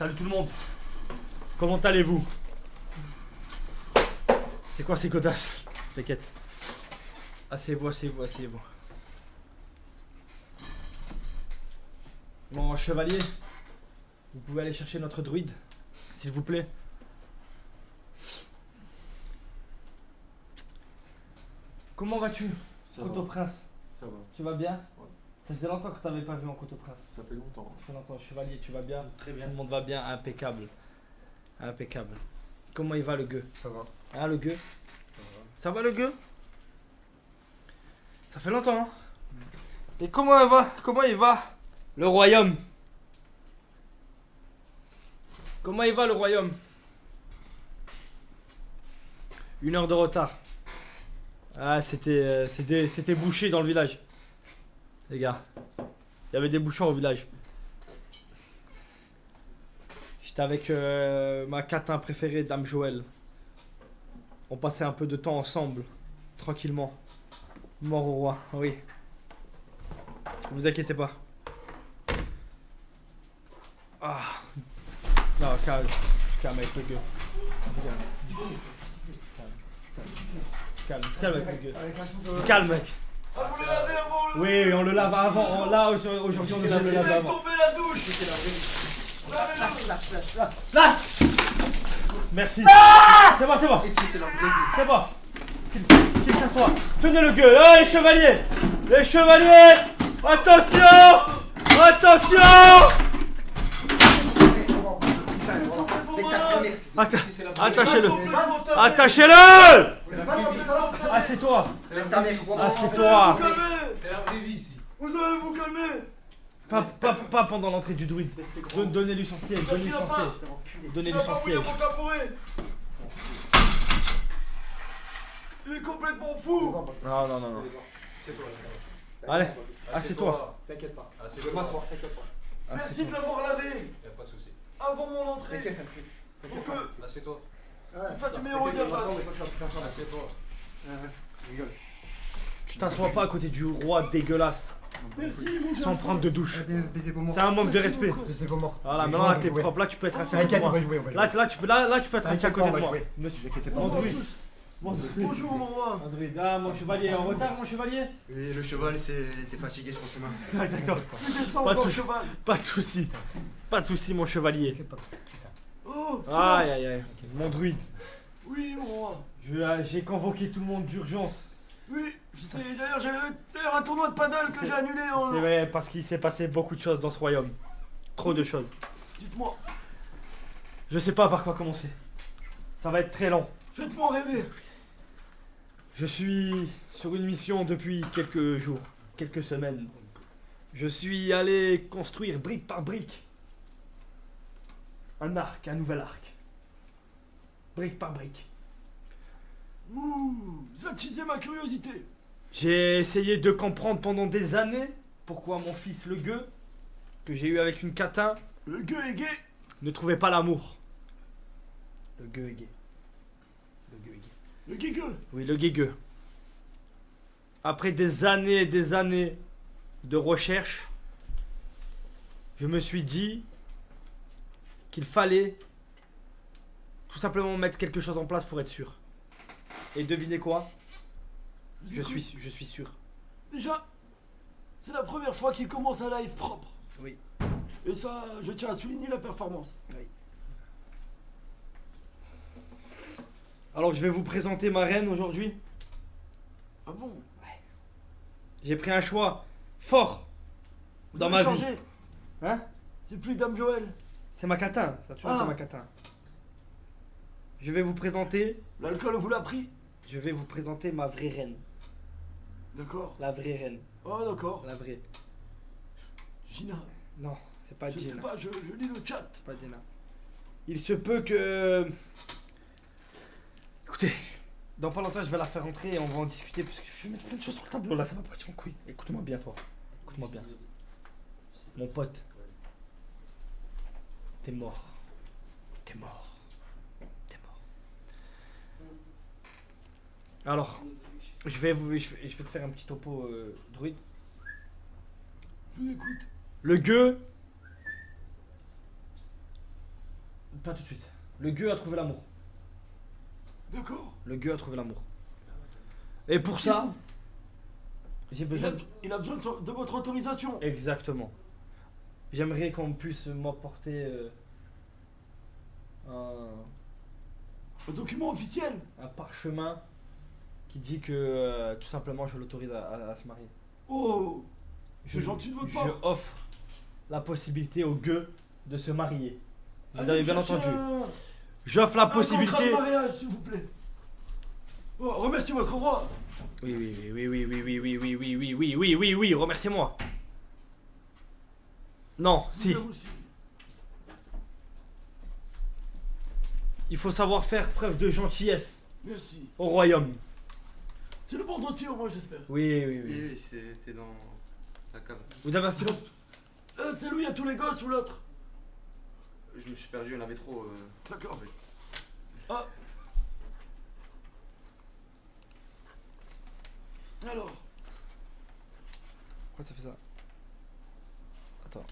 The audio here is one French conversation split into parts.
Salut tout le monde. Comment allez-vous? C'est quoi ces godasses? T'inquiète. Asseyez-vous, asseyez-vous, asseyez-vous. Mon chevalier, vous pouvez aller chercher notre druide, s'il vous plaît. Comment vas-tu, Coteau-Prince? Ça va. Tu vas bien? Ouais. Ça faisait longtemps que tu n'avais pas vu en Coteau-Prince. Ça fait longtemps. Ça fait longtemps. Chevalier, tu vas bien? Très bien. Tout le monde va bien, impeccable. Impeccable. Comment il va le gueux? Ça va. Hein, le gueux? Ça va. Ça va le gueux? Ça fait longtemps, hein? Et comment il va? Comment il va? Le royaume? Comment il va le royaume? 1 heure de retard. Ah, c'était bouché dans le village. Les gars. Il y avait des bouchons au village. J'étais avec ma catin préférée, Dame Joël. On passait un peu de temps ensemble. Tranquillement. Mort au roi, oui. Vous inquiétez pas. Ah. Non, calme. Calme avec le gueux. Calme avec le gueux. Calme, mec. Ah, vous le lavez avant le... Oui, on le lave avant. Là, aujourd'hui, on est obligé de le laver avant. Tomber la douche. C'est la vraie. Là. Merci. C'est bon, c'est bon. Ici, c'est la vraie. C'est bon. Qu'il s'assoit. Tenez le gueux. Oh, les chevaliers. Les chevaliers. Attention. Attention. Attachez-le. Attachez-le. Assieds-toi. Assieds-toi. C'est la vraie vie ici. Vous allez vous calmer. Pas pendant l'entrée du druide. Donnez-lui son siège. Donnez-lui son siège. Il Donnez-lui a son pas voulu siège. mon caporet. Il est complètement fou. Non, non, non, non. C'est toi. Allez, assieds-toi. T'inquiète pas. Assieds-toi. T'inquiète pas. Merci de l'avoir lavé Y'a pas de soucis. avant mon entrée. Pour que Assieds-toi. fasse une meilleure diaphane. Assieds-toi. Tu t'assois pas à côté du roi dégueulasse. Merci, mon Sans prendre de douche. C'est C'est un manque de respect. C'est comment? Voilà, maintenant là t'es propre. Là tu peux être assis à côté T'inquiète, de on moi. va jouer, on va jouer. Là tu peux être assis à côté de moi. Monsieur, t'inquiète Mon pas. druide. Mon druide. Bonjour, mon roi. Mon druide. Ah, mon chevalier en retard, mon chevalier? Oui, le cheval était fatigué sur le chemin. Ah, d'accord. C'est descend Pas de dans le soucis. cheval. Pas de soucis. Pas de soucis, mon chevalier. T'inquiète pas. Oh, Aïe aïe aïe. Mon druide. oui, mon roi. J'ai convoqué tout le monde d'urgence. Oui, d'ailleurs j'avais un tournoi de paddle que j'ai annulé en... C'est vrai, parce qu'il s'est passé beaucoup de choses dans ce royaume. Trop de choses. Dites-moi, Je sais pas par quoi commencer. Ça va être très long. faites-moi rêver. Je suis sur une mission depuis quelques jours, quelques semaines. Je suis allé construire brique par brique un arc, un nouvel arc. Brique par brique. Vous attisez ma curiosité. J'ai essayé de comprendre pendant des années pourquoi mon fils le gueux, que j'ai eu avec une catin, Le gueux est gay. ne trouvait pas l'amour. Le gueux est gay. Le gueux est gay. Le guégueux. Oui, le guégueux. Après des années et des années de recherche, je me suis dit qu'il fallait tout simplement mettre quelque chose en place pour être sûr. Et devinez quoi? Je suis sûr. Déjà, c'est la première fois qu'il commence un live propre. Oui. Et ça, je tiens à souligner la performance. Oui. Alors je vais vous présenter ma reine aujourd'hui. Ah bon? J'ai pris un choix fort Vous dans avez ma vie. changé. Hein? C'est plus Dame Joël. C'est ma catin. Ça a toujours été Ah. ma catin. Je vais vous présenter. L'alcool vous l'a pris. Je vais vous présenter ma vraie reine. D'accord. La vraie reine. Oh d'accord. La vraie. Gina. Non, c'est pas Je sais Gina. pas, je lis le chat. C'est pas Gina. Il se peut que. Écoutez, dans pas longtemps je vais la faire entrer et on va en discuter parce que je vais mettre plein de choses sur le tableau là, ça va partir en couille. Écoute-moi bien toi. Écoute-moi bien. Mon pote. T'es mort. T'es mort. T'es mort. Alors, je vais te faire un petit topo druide. Je vous écoute. Le gueux pas tout de suite. Le gueux a trouvé l'amour. D'accord. Le gueux a trouvé l'amour. Et pour ça, j'ai besoin de... Il a besoin de votre autorisation. Exactement. J'aimerais qu'on puisse m'apporter Un document officiel. un parchemin qui dit que tout simplement je l'autorise à se marier. Oh, Je- c'est gentil de votre Je part. offre la possibilité aux gueux de se marier. Vous avez bien entendu. J'offre la Un contrat possibilité. de mariage, s'il vous plaît. Oh, remerciez votre roi. Oui, oui, oui, oui, oui, oui, oui, oui, oui, oui, oui, oui, oui, oui, remerciez-moi. Non, si. Vous aussi. Il faut savoir faire preuve de gentillesse Merci. au royaume. C'est le bon dossier au moins, j'espère. Oui, oui, Oui, oui. oui, c'était dans la cave. Vous avez un stylo? C'est lui, il y a tous les gosses ou l'autre? Je me suis perdu, il y en avait trop. D'accord. Oui. Ah. Alors, Pourquoi ça fait ça? Attends.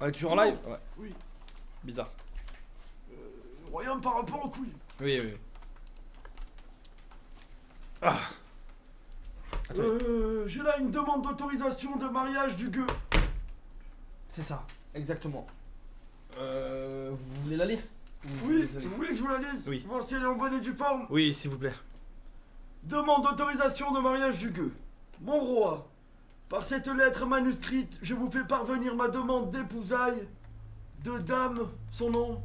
On est toujours en live? Ouais. oui. Bizarre. Le royaume par rapport aux couilles. Oui, oui. Ah. Attends. J'ai là une demande d'autorisation de mariage du gueux. C'est ça, exactement. Vous voulez la lire? Ou Oui, vous allez- vous voulez que je vous la lise? Oui. Voir si elle est en bonne et due forme. Oui, s'il vous plaît. Demande d'autorisation de mariage du gueux. Mon roi, par cette lettre manuscrite, je vous fais parvenir ma demande d'épousailles de dame, son nom,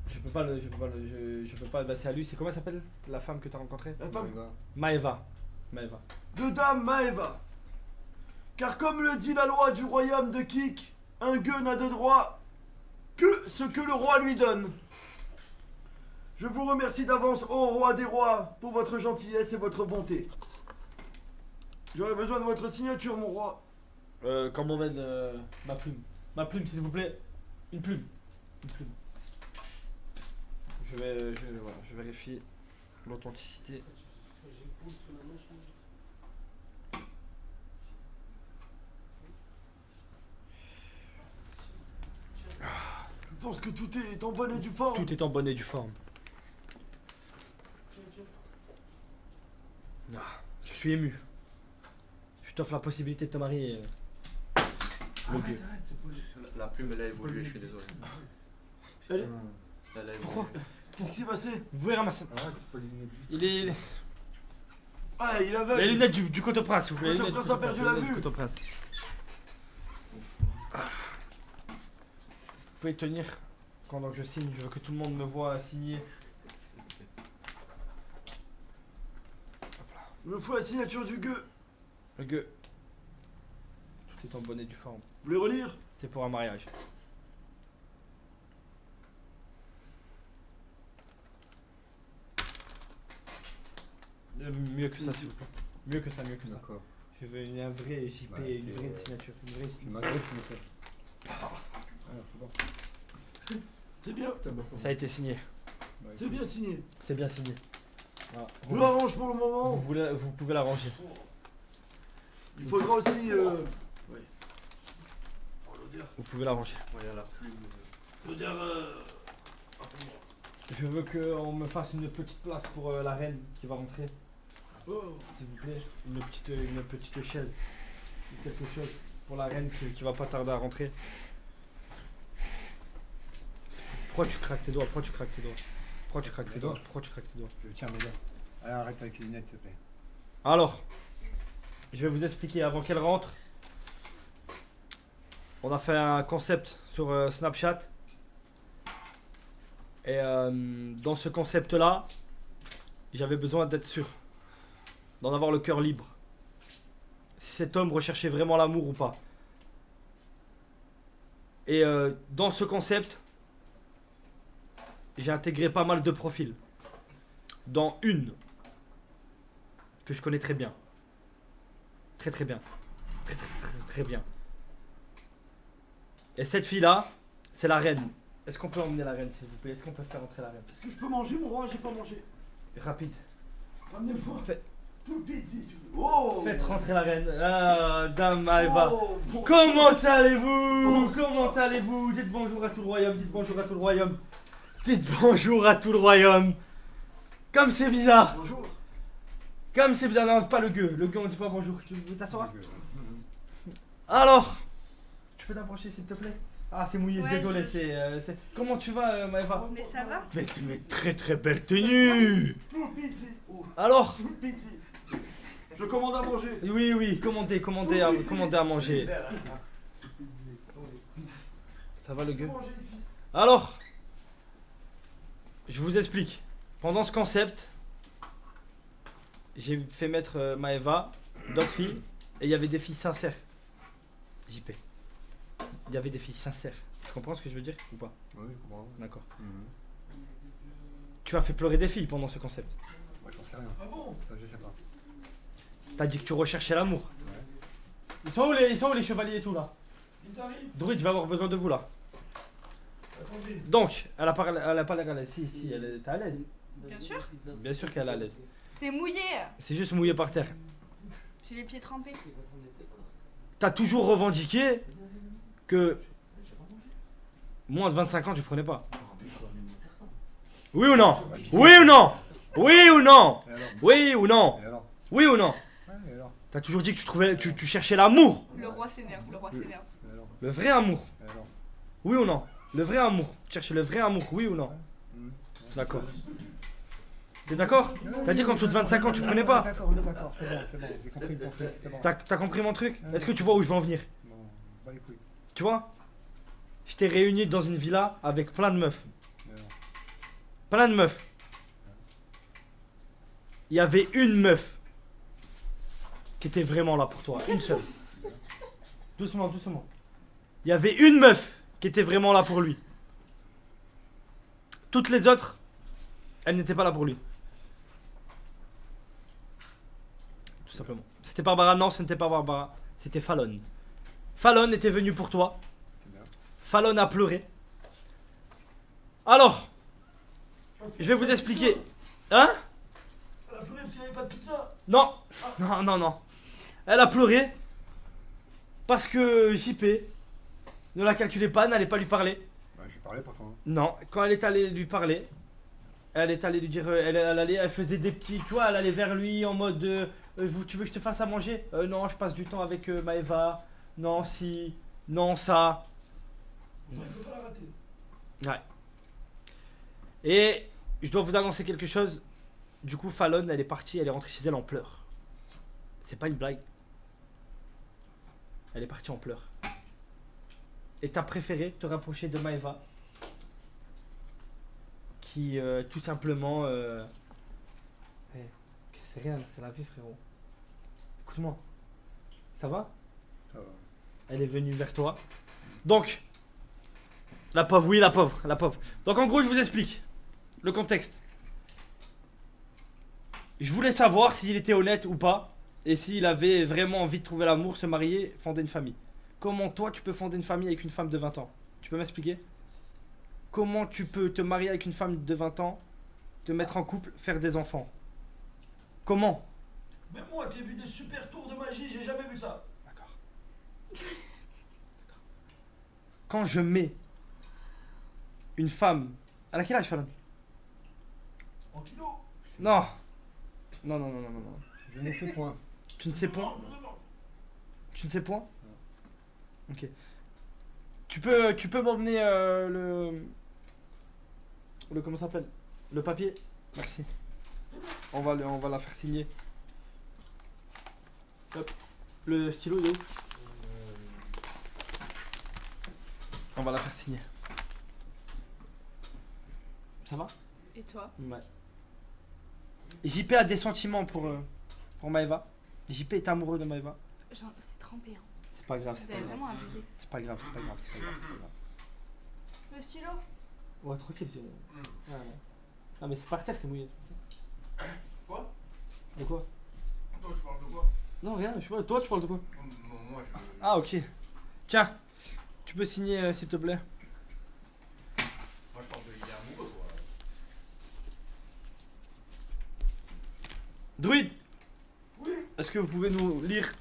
Je peux pas bah, c'est à lui. C'est comment elle s'appelle la femme que t'as rencontrée? la femme, Maeva. Maeva. de dame Maeva. Car comme le dit la loi du royaume de Kik, un gueux n'a de droit que ce que le roi lui donne. Je vous remercie d'avance, ô roi des rois, pour votre gentillesse et votre bonté. J'aurais besoin de votre signature, mon roi. Quand m'emmène ma plume. Ma plume, s'il vous plaît. Une plume. Une plume. Je vérifie l'authenticité. Je pense que tout est en bonne et due forme. Tout est en bonne et due forme. Ah, je suis ému. Je t'offre la possibilité de te marier. Le gueux. La plume, elle a évolué, je suis désolé. Allez, Elle a évolué. pourquoi? Qu'est-ce qui s'est passé? Vous pouvez ramasser. Il est. Ah, il avait. Les lunettes du Coto-Prince, s'il vous plaît. Les lunettes du Coto-Prince a perdu la les lunettes du vue. Coto-Prince. Ah. Vous pouvez tenir pendant que je signe. Je veux que tout le monde me voit signer. Il me faut la signature du gueux. Le gueux. Tout est en bonne et due forme. Vous voulez relire? C'est pour un mariage. Mieux que ça, s'il vous plaît. Mieux que ça, mieux que ça. D'accord. Je veux un vrai JP, Ouais, une vraie signature. Une vraie Tu m'as donné, s'il me plaît. Ah, c'est bon. C'est bien. Ça a été signé. Bah, C'est bien signé. C'est bien signé. Voilà. Je l'arrange pour le moment. Vous pouvez l'arranger. Il faudra aussi. Ouais. Oh, l'odeur. Vous pouvez l'arranger. Ouais, il y a la plume. L'odeur. Je veux qu'on me fasse une petite place pour la reine qui va rentrer. Oh. S'il vous plaît. Une petite chaise. Ou quelque chose pour la reine qui va pas tarder à rentrer. Pourquoi tu craques tes doigts? Pourquoi tu craques tes doigts? Pourquoi tu craques tes doigts? Pourquoi tu craques tes doigts? Je tiens mes dents. Allez, arrête avec les lunettes, s'il te plaît. Alors, je vais vous expliquer avant qu'elle rentre. On a fait un concept sur Snapchat. Et dans ce concept-là, j'avais besoin d'être sûr, d'en avoir le cœur libre. Si cet homme recherchait vraiment l'amour ou pas. Et dans ce concept, j'ai intégré pas mal de profils. Dans une que je connais très bien. Très très bien. Très très très, très bien. Et cette fille-là, c'est la reine. Est-ce qu'on peut emmener la reine, s'il vous plaît? Est-ce qu'on peut faire entrer la reine? Est-ce que je peux manger, mon roi? J'ai pas mangé. Rapide. Ramenez-moi. Tout petit. Oh. Faites rentrer la reine. Ah, dame Maëva. Oh, bon. Comment allez-vous? Comment allez-vous? Dites bonjour à tout le royaume, dites bonjour à tout le royaume. Dites bonjour à tout le royaume. Comme c'est bizarre. Bonjour. Comme c'est bizarre. Non, pas le gueux. Le gueux, on dit pas bonjour. Tu veux t'asseoir? Alors, tu peux t'approcher s'il te plaît? Ah, c'est mouillé, Ouais, désolé. C'est... Comment tu vas, Maëva? Mais ça va? Mais très très belle tenue. Tout petit. Alors? Tout petit. Je commande à manger. Oui, commandez à manger. Ça va le gueux? Manger ici. Alors, je vous explique. Pendant ce concept, j'ai fait mettre Maëva, d'autres filles, et il y avait des filles sincères. JP. Il y avait des filles sincères. Tu comprends ce que je veux dire ou pas? Oui, je comprends. D'accord. Mhm. Tu as fait pleurer des filles pendant ce concept. Moi, j'en sais rien. Ah bon? Ça, je sais pas. T'as dit que tu recherchais l'amour. Ouais. Ils sont où les chevaliers et tout là? Ils arrivent. Druide, je vais avoir besoin de vous là. Attendez. Donc, elle a pas l'air à l'aise. Si, elle est à l'aise. Bien sûr. Bien sûr qu'elle est à l'aise. C'est mouillé. C'est juste mouillé par terre. J'ai les pieds trempés. T'as toujours revendiqué que moins de 25 ans tu prenais pas. Oui ou non? Oui ou non? Oui ou non? Et alors? Oui ou non? Et alors? Oui ou non? Ouais, et alors? T'as toujours dit que tu cherchais l'amour. Le roi s'énerve, le roi s'énerve. Et alors? Le vrai amour. Et alors? Oui ou non? Le vrai amour. Tu cherchais le vrai amour, oui ou non? Mhm. D'accord. T'es d'accord? T'as dit qu'en dessous de 25 ans tu prenais pas. D'accord, on est d'accord, c'est bon, j'ai compris ton truc, c'est bon. T'as compris mon truc? Est-ce que tu vois où je veux en venir? Bon, bah les couilles. Tu vois? Je t'ai réuni dans une villa avec plein de meufs. Et alors? Plein de meufs. Il y avait une meuf qui était vraiment là pour toi. Une seule. Doucement, doucement. Il y avait une meuf qui était vraiment là pour lui. Toutes les autres, elles n'étaient pas là pour lui. Tout simplement. C'était Barbara? Non, ce n'était pas Barbara. C'était Fallon. Fallon était venu pour toi. C'est bien. Fallon a pleuré. Alors, je vais vous expliquer. Hein? Elle a pleuré parce qu'il n'y avait pas de pizza. Non, non. Elle a pleuré parce que JP ne la calculait pas, n'allait pas lui parler. Bah, j'ai parlé pourtant. Non, quand elle est allée lui parler, elle est allée lui dire, elle faisait des petits, tu vois, elle allait vers lui en mode, tu veux que je te fasse à manger? Non, je passe du temps avec Maëva. Non, si, non, ça. Il ne faut pas la rater. Ouais. Et je dois vous annoncer quelque chose. Du coup, Fallon, elle est partie, elle est rentrée chez elle en pleurs. C'est pas une blague. Elle est partie en pleurs. Et t'as préféré te rapprocher de Maëva, qui tout simplement. C'est rien, c'est la vie, frérot. Écoute-moi. Ça va? Ça va. Elle est venue vers toi. Donc, la pauvre, oui, la pauvre. Donc, en gros, je vous explique le contexte. Je voulais savoir s'il était honnête ou pas, et s'il avait vraiment envie de trouver l'amour, se marier, fonder une famille. Comment toi, tu peux fonder une famille avec une femme de 20 ans? Tu peux m'expliquer? Comment tu peux te marier avec une femme de 20 ans, te mettre en couple, faire des enfants? Comment? Même moi qui ai vu des super tours de magie, j'ai jamais vu ça. D'accord. Quand je mets une femme... Elle a quel âge, Fallon? En kilo. Non. Non. Je ne sais point. Tu ne sais point? Non. Tu ne sais point? Ok. Tu peux m'emmener le comment ça s'appelle? Le papier? Merci. On va la faire signer. Hop. Le stylo il est où? On va la faire signer. Ça va? Et toi? Ouais. JP a des sentiments pour Maëva. JP est amoureux de Maëva. C'est trempé. Hein. C'est pas grave, Vous c'est avez pas grave. vraiment abusé. C'est pas grave. Le stylo? Ouais, tranquille, c'est bon. Ouais. Non, mais c'est par terre, c'est mouillé. Quoi? De quoi? Toi, tu parles de quoi? Non, rien, je sais pas. Toi, tu parles de quoi? Moi, je. Ah, ok. Tiens, tu peux signer s'il te plaît. Moi, je parle de. Il est amoureux, quoi. Druide, est-ce que vous pouvez nous lire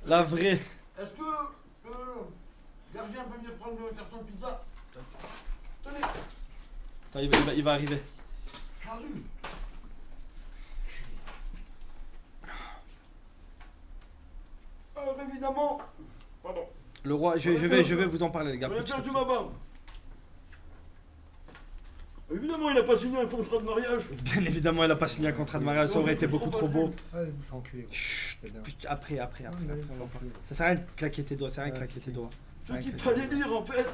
la vraie? Est-ce que le gardien peut venir prendre le carton de pizza? Tenez, Attends, il va arriver. j'arrive. Alors évidemment, pardon, Le roi, je vais vous en parler, les gars. on a petit perdu peu. ma barbe. Évidemment, il n'a pas signé un contrat de mariage. Bien évidemment, elle a pas signé un contrat de mariage, ça aurait été beaucoup trop beau. Allez, vous s'enculez. Chut, C'est bien. putain, après, Ah, on mais va allez, pas. s'enculez. Ça sert à rien de claquer tes doigts, ça sert à rien de Ouais, claquer si, tes si. doigts. Ce Ouais, qu'il ok. fallait lire en fait.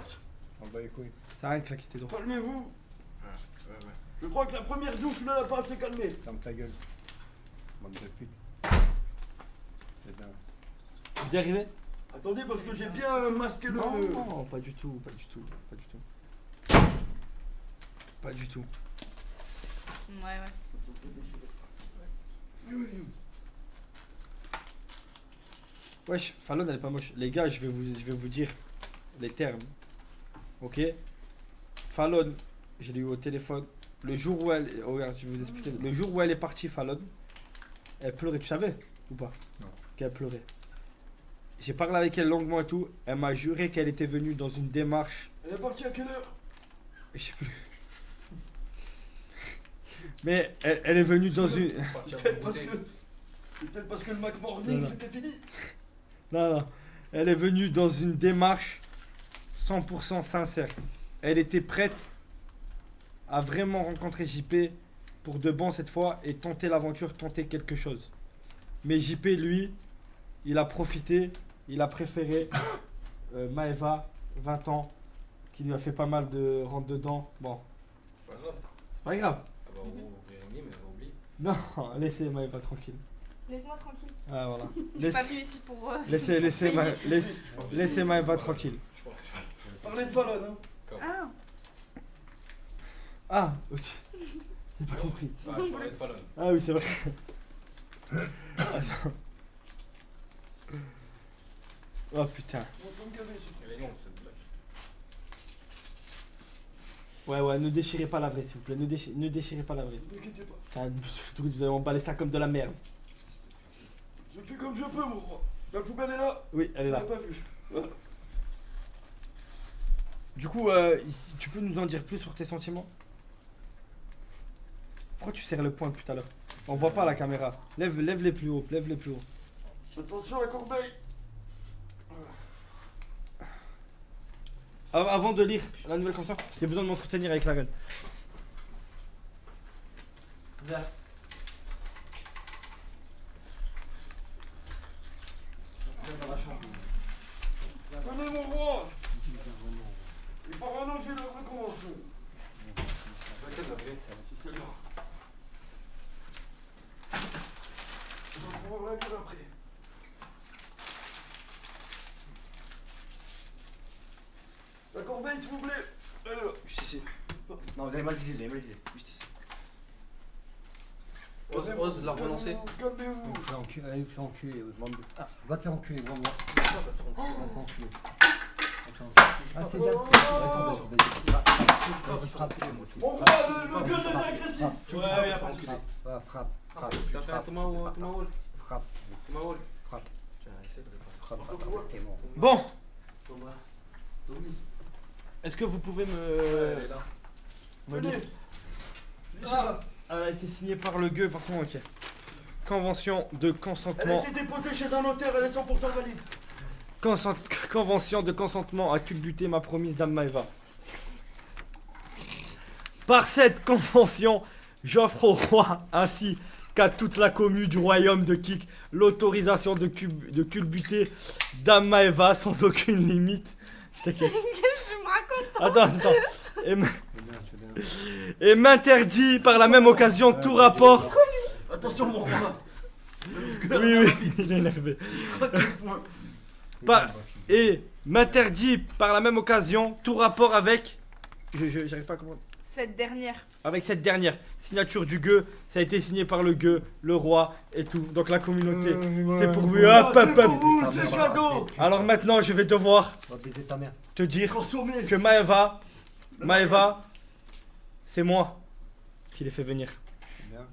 On bat les couilles. Ça sert à rien de claquer tes doigts. Calmez-vous. Ouais. Je crois que la première douche ne l'a pas assez calmé. Ferme ta gueule. Bande de pute. C'est bien. Vous y arrivez? Attendez parce que j'ai bien masqué le... Non, pas du tout, pas du tout, pas du tout. Pas du tout. Ouais. Wesh, Fallon elle est pas moche. Les gars, je vais vous dire les termes. Ok? Fallon, je l'ai eu au téléphone. Le jour où elle. Oh, regarde, je vais vous expliquer. Le jour où elle est partie, Fallon, elle pleurait. Tu savais ou pas? Non. Qu'elle pleurait. J'ai parlé avec elle longuement et tout. Elle m'a juré qu'elle était venue dans une démarche. Elle est partie à quelle heure? Je sais plus. Mais elle est venue dans une. Partir Peut-être pour parce goûter. que... Peut-être parce que le Mac Morning Non. c'était fini. Non. Elle est venue dans une démarche 100% sincère. Elle était prête à vraiment rencontrer JP pour de bon cette fois et tenter l'aventure, tenter quelque chose. Mais JP, lui, il a profité, il a préféré Maeva, 20 ans, qui lui a fait pas mal de rentre dedans. Bon, Pas grave. c'est pas grave. Ah bah, Rémi, mais on oublie. Non, laissez Maeva tranquille. Laisse-moi tranquille. Ah voilà. Je suis Laisse- pas venue ici pour. Laissez Maeva tranquille. Je pense que Parlez de Fallon, hein. Ah, Ah, ok. J'ai pas compris. Ah, je parlais de Fallon. Ah oui, c'est vrai. Attends. Oh putain. On va pas me gaver, s'il vous Elle est longue cette blague. Ouais, ne déchirez pas la vraie, s'il vous plaît. Ne déchirez pas la vraie. plaît. Ne vous inquiétez pas. Putain, vous allez emballer ça comme de la merde. Je fais comme je peux, mon roi. La poubelle est là. Oui, elle est On là. l'a pas vu. Voilà. Du coup, tu peux nous en dire plus sur tes sentiments? Pourquoi tu serres le poing depuis tout à l'heure? On voit pas la caméra. Lève-les plus haut, lève-les plus haut. Attention à la corbeille. Avant de lire la nouvelle conscience, j'ai besoin de m'entretenir avec la reine. Viens. Viens dans la chambre. Venez, mon roi. Il part un an que j'ai la vraie convention. Laquelle la vraie? C'est celle-là. On va pouvoir la lire après. La corbeille, s'il vous plaît. Elle est là. Juste ici. Non, vous avez mal visé, Juste ici. Ose la relancer. Calmez-vous. Fais enculer, allez, fais enculer, bande de... Ah, va te faire enculer, vraiment. Pourquoi ça te rend Va compte te faire enculer. Ah, c'est bien. Vas-y, frappe. Mon roi, le gueule est agressif. Ouais, y a pas de souci. Frappe. Tu vas faire Thomas Wall. Frappe. Thomas Wall. Frappe. Tiens, essaie de répondre. Frappe. T'es mort. Bon, Thomas. est-ce que vous pouvez Elle est là. me Venez. lire? Lisez-la. Elle a été signée par le gueux, par contre, ok. Convention de Elle a consentement. été déposée chez un notaire, elle est 100% valide. Convention de consentement à culbuter ma promise Dame Maeva. Par cette convention, j'offre au roi ainsi qu'à toute la commune du royaume de Kik l'autorisation de culbuter Dame Maeva sans aucune limite. T'inquiète. je me raconte. Attends. C'est bien. Et m'interdit par la même occasion tout rapport. Attention, mon roi. Oui, il est énervé. Pas- Et m'interdit par la même occasion tout rapport avec. J'arrive pas à comprendre. Cette dernière. Avec cette dernière signature du gueux, ça a été signé par le gueux, le roi et tout. Donc la communauté. C'est pour vous. Hop, hop, C'est pour hop. vous, c'est cadeau. Alors maintenant, je vais devoir Va baiser ta mère. te dire Consommez. que Maeva, c'est moi qui l'ai fait venir C'est bien.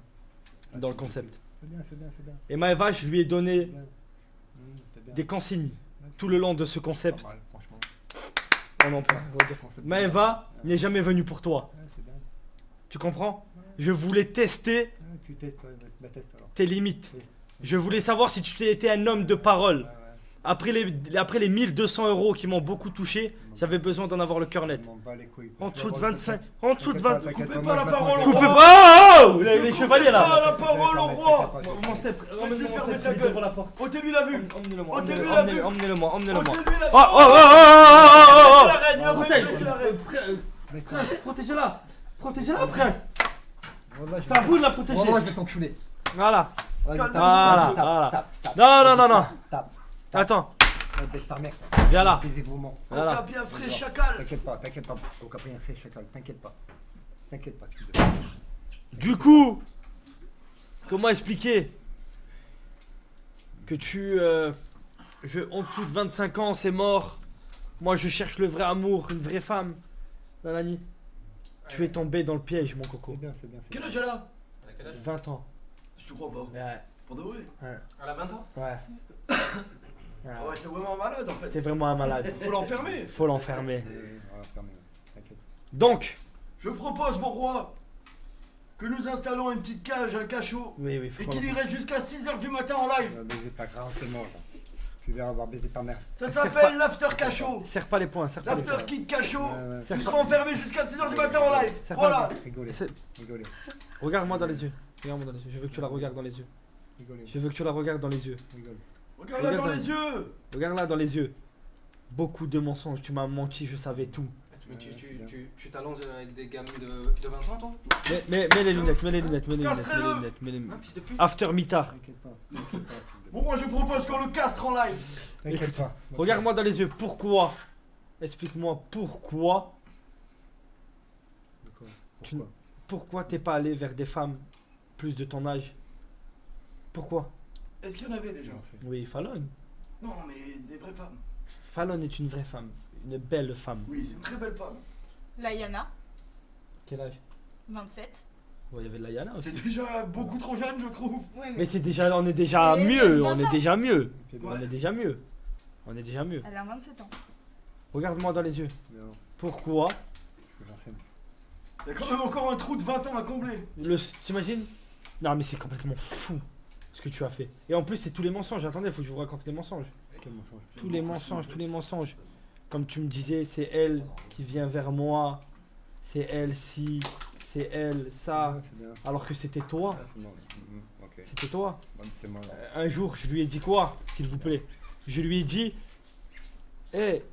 dans le concept. C'est bien, c'est bien, c'est bien. Et Maëva, je lui ai donné Bien. C'est bien. des consignes tout le long de ce Pas concept. mal, franchement. On en parle, on va dire. Concept Maëva n'est jamais venue pour toi. bien. Ouais, c'est bien. Tu comprends? Je voulais tester Ouais, tu testes, ouais, bah, teste alors. tes limites. Teste. Je voulais savoir si tu étais un homme de parole. Ouais, ouais. Après les 1200 euros qui m'ont beaucoup touché, j'avais besoin d'en avoir le cœur net. Je m'en bats les couilles. En dessous de T'inquiète 25. En dessous de 20. t'inquiète Coupez moi, pas je la vais te parole, manger. Coupez roi. pas! Oh, les chevaliers Pas là! la parole au roi. Mon sceptre, Faites-lui emmène-le-moi, fermer mon ta sceptre gueule. devant la porte. Ôtez-lui la vue. Emmenez-le-moi, Ôtez-lui la vue. emmenez-le-moi, emmenez-le-moi. Ôtez-lui la vue. Oh, oh, oh, oh, oh, la reine, il a Protège, failli blesser la reine. Mec, Prince, protégez-la! Protégez-la, prince! Wallah, je C'est à vais- vous de la protéger! Wallah, je vais t'enculer. Voilà! Vas-y, Voilà, tape, voilà. tape, tape, tape. Non, non, non, non! Tape. Attends, Ouais, baisse ta mère. viens là! Baiser vos mains. T'as Voilà! bien frais, chacal. T'inquiète pas. Au cap rien fait, chacal. T'inquiète pas. T'inquiète pas, s'il te plaît. Du coup, comment expliquer que en dessous de 25 ans, c'est mort. Moi, je cherche le vrai amour, une vraie femme. Nanani, tu es tombé dans le piège, mon coco. C'est bien, c'est bien. c'est Quel bien. âge elle a? Elle a quel âge? 20 ans. Je te crois pas. Ouais, Pour de vrai. Elle a 20 ans? ouais. Ah ouais, c'est vraiment un malade en fait. C'est vraiment un malade. Faut l'enfermer. Faut l'enfermer. Voilà, fermez. T'inquiète. Donc, Je propose, mon roi, que nous installons une petite cage, un cachot, oui, et faut qu'il irait jusqu'à 6h du matin en Tu live. vas baiser ta grave, c'est mort. Là. Tu verras avoir baisé ta mère. Ça Serre s'appelle l'after cachot. Serre pas les poings, serre pas les poings. L'after kick cachot. Ouais, ouais. Serre Tu pas- seras enfermé jusqu'à 6h du matin en live. Serre pas Voilà. Rigolez. C'est- Rigolez. Regarde-moi dans les yeux. Regarde-moi dans les yeux. Je veux que tu la regardes dans les yeux. Rigolez. Je veux que tu la regardes dans les yeux. Rigolez. Regarde-la dans Regarde. les yeux. Regarde-la dans les yeux. Beaucoup de mensonges. Tu m'as menti, je savais tout. Mais Ouais, c'est bien. tu t'allonges avec des gamines de 20 ans, toi? Mets les lunettes, mets les lunettes, mets les lunettes, mets les Castrez-le. lunettes, mets les Hein, lunettes. fils de pute? After mitard. T'inquiète pas. T'inquiète pas. Bon, moi je propose qu'on le castre en live. T'inquiète pas. Regarde-moi dans les yeux. Pourquoi? Explique-moi pourquoi. Pourquoi Tu- Pourquoi t'es pas allé vers des femmes plus de ton âge? Pourquoi? Est-ce qu'il y en avait déjà? Non, c'est- Oui, Fallon. Non, mais des vraies femmes. Fallon est une vraie femme. Une belle femme. Oui, c'est une très belle femme. Layana, Quel âge? 27. Bon, il y avait de la Yana aussi. C'est déjà beaucoup trop jeune, je trouve. Ouais, Mais c'est déjà, on est déjà Mais mieux. 20 On est ans. déjà mieux. C'est bien. Ouais. On est déjà mieux. On est déjà mieux. Elle a 27 ans. Regarde-moi dans les yeux. Non, Pourquoi? parce que j'enseigne. Il y a quand même encore un trou de 20 ans à combler. T'imagines? Non, mais c'est complètement fou ce que tu as fait. Et en plus, c'est tous les mensonges. Attendez, faut que je vous raconte les mensonges. Quel mensonge. Tous les mensonges, tous les mensonges. Comme tu me disais, c'est elle qui vient vers moi. C'est elle si. C'est elle ça. Ouais, c'est bien. Alors que c'était toi. Ah, c'est mort. Ok. C'était toi. Bon, c'est mort. Un jour, je lui ai dit quoi, s'il vous plaît? Je lui ai dit, hé,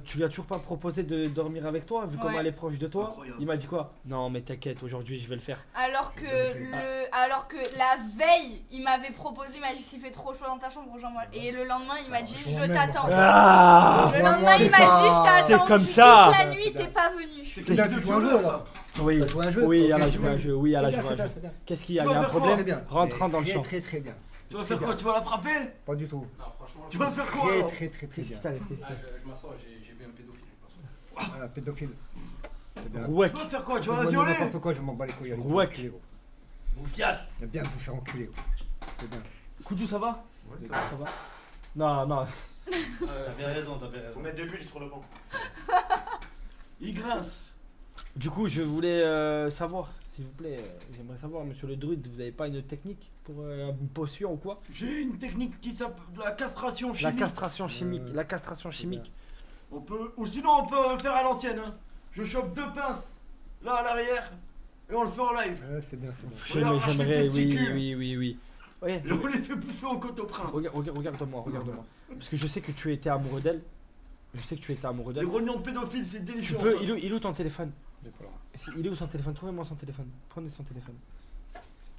tu lui as toujours pas proposé de dormir avec toi, vu Ouais. comment elle est proche de toi? Incroyable. Il m'a dit quoi? Non, mais t'inquiète, aujourd'hui, je vais le faire. Alors que la veille, il m'avait proposé, il m'a dit s'il fait trop chaud dans ta chambre, rejoins-moi. Et le lendemain, il m'a dit je je m'emmène, t'attends. Ah! Le lendemain, il m'a dit je t'ai T'es attendu comme toute ça. la nuit, t'es pas venu. C'est C'est bien, de tu joues un jeu violeur, alors. ça. Oui, Ça joue à un jeu. oui, elle a Ok, joué un jeu, oui, elle a joué un jeu. C'est bien. Qu'est-ce qu'il y a? Tu Il y a vas un faire quoi? Très problème? bien. Rentrant dans le Très, champ. Très très bien. Tu vas faire quoi? Tu vas la frapper? Pas du tout. Non, franchement, Tu vas faire quoi Très alors? très très très Qu'est-ce qui bien. t'arrive? Ah, je m'assois, j'ai vu un pédophile. je m'assois. Ah, pédophile. C'est bien. Rouac. Tu vas faire quoi? Tu vas la Fais-moi violer? N'importe quoi, je m'en bats les couilles. Allez, Rouac. enculé, gros. Bouffiasse. J'aime bien vous faire enculer. Gros. C'est bien. Koudou, ça va? C'est Ça va? Non, non. T'avais raison, t'avais raison. Faut mettre deux bulles sur le banc. Il grince. Du coup, je voulais savoir, s'il vous plaît, j'aimerais savoir, monsieur le druide, vous avez pas une technique pour une potion ou quoi? J'ai une technique qui s'appelle la castration La chimique. castration chimique, Ouais. la castration chimique. On peut, ou sinon on peut le faire à l'ancienne. Hein. Je chope deux pinces, là à l'arrière, et on le fait en live. Ouais, c'est bien, c'est bien. Regarde, arrache les J'aimerais, oui, testicules. oui. Ouais, Et on les fait bouffer au coteau prince. regarde-moi. Parce que je sais que tu étais amoureux d'elle. Je sais que tu étais amoureux Les d'elle. rognons de pédophiles, c'est Tu délicieux. peux, ça. il est où ton téléphone? Il est pas là. Il est où son téléphone? Trouvez-moi son téléphone. Prenez son téléphone.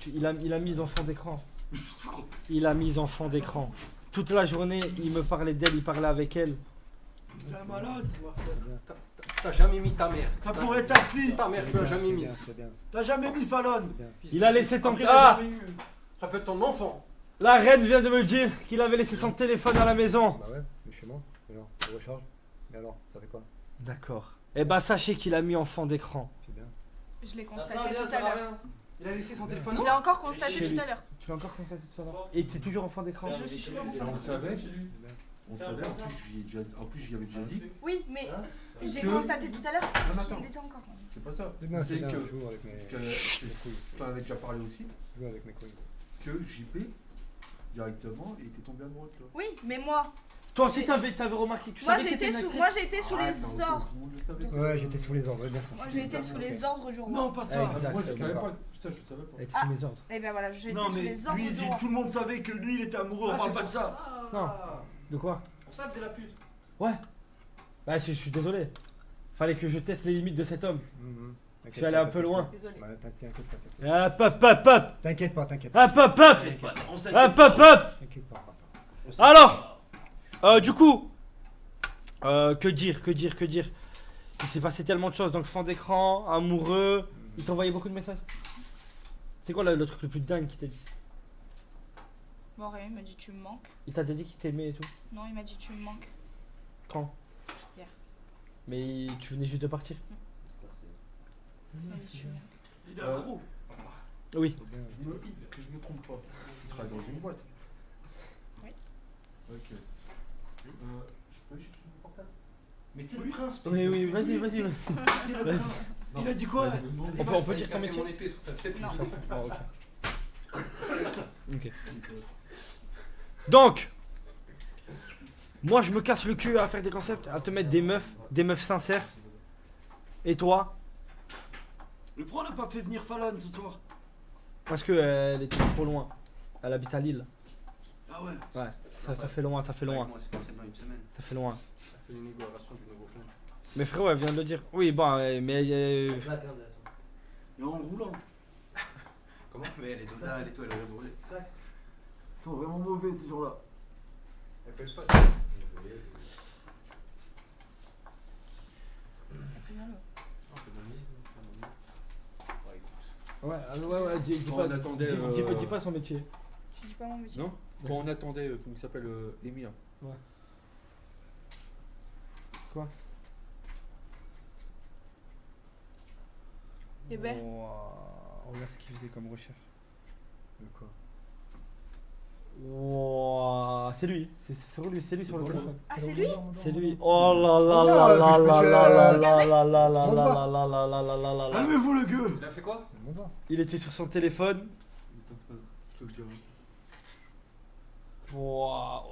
Il a mis en fond d'écran. Il a mis en fond d'écran. Toute la journée, il me parlait d'elle, il parlait avec elle. T'es un malade. C'est bien. T'as jamais mis ta mère. Ça pourrait être ta fille. Ta mère, tu l'as C'est jamais bien, mise. c'est bien, T'as jamais mis Fallon. c'est bien. Il a laissé ton... Après, il a Ah! jamais eu. Ça peut être ton enfant. La reine vient de me dire qu'il avait laissé son téléphone à la maison. Bah ouais, mais chez moi. Et alors, je recharge. Et alors, ça fait quoi? D'accord. Eh ben sachez qu'il a mis en fond d'écran. C'est bien. Je l'ai Ça constaté sert à rien, tout ça à sert à l'heure. rien. Il a laissé son téléphone. Je l'ai encore constaté Chez tout lui. à l'heure. Tu l'as encore constaté tout à l'heure. Et t'es toujours enfant d'écran. Je suis toujours Ah, enfant. on savait, en plus j'y avais déjà dit. Oui, mais j'ai Que- constaté tout à l'heure Non, mais attends. qu'il était encore. C'est pas ça. Non, C'est bien, que je joue avec mes je t'en avais déjà parlé aussi, je joue avec mes couilles. que JP directement il était tombé amoureux de toi. Oui, mais moi, Toi aussi t'avais remarqué. Tu moi savais que c'était une actrice. j'étais sous Ah, les non, ordres. tout le monde le savait. Ouais, j'étais sous les ordres, bien sûr. Moi j'ai été sous les ordres du roi. Non, pas ça. Exact. Moi je savais D'accord. pas, ça je savais pas. Elle était sous mes ordres. Et ben voilà, j'ai été Non, sous mais les ordres lui, du roi. tout le monde savait que lui, il était amoureux. On parle pas de ça. Non. De quoi? Pour ça, faisait la pute. Bah je suis désolé. Fallait que je teste les limites de cet homme. Je suis allé un peu loin. Désolé. Ouais, t'inquiète pas, t'inquiète Hop hop hop hop. T'inquiète pas, t'inquiète pas. Hop hop hop. On s'inquiète Hop pas. hop hop. T'inquiète pas, papa. Alors, du coup, que dire. Il s'est passé tellement de choses. Donc fond d'écran, amoureux. Il t'envoyait beaucoup de messages. C'est quoi le truc le plus dingue qu'il t'a dit? Bon, rien, il m'a dit tu me manques. Il t'a dit qu'il t'aimait et tout. Non, il m'a dit tu me manques. Quand? Hier. Mais tu venais juste de partir. Il m'a dit tu me manques. Il est accro. Oui. Que je me trompe pas. Tu travailles dans une boîte. Oui. Ok. Je peux chercher mon portable? Mais t'es le prince. Oui, vas-y. Il a dit quoi? On peut dire qu'un qu'un métier. mon épée sur ta tête. Non. Ok. Donc, moi je me casse le cul à faire des concepts, à te mettre des meufs sincères. Et toi? Le pro n'a pas fait venir Fallon ce soir. Parce que elle était trop loin. Elle habite à Lille. Ah ouais. Ouais. Ça fait loin. Moi, c'est passé dans une semaine. Ça fait loin. fait l'inauguration du nouveau flingue. Mais frérot, elle vient de le dire. Oui, bon, mais Et en roulant. Comment? Mais elle est dedans, elle est toi, elle aurait brûlé. Ils sont vraiment mauvais ces gens-là. Elle fait pas. ouais, dis Quand pas, on attendait, dis pas son métier. Je dis pas mon métier. Non? Quand on attendait, comment il s'appelle, Emir. Eh ben. Regarde ce qu'il faisait comme recherche. De quoi? C'est lui, c'est lui sur le téléphone. Ah, c'est lui? C'est lui. Oh là là là là là là là là là là là là là là là là là là. Calmez-vous le gueux. Il a fait quoi? Il était sur son téléphone.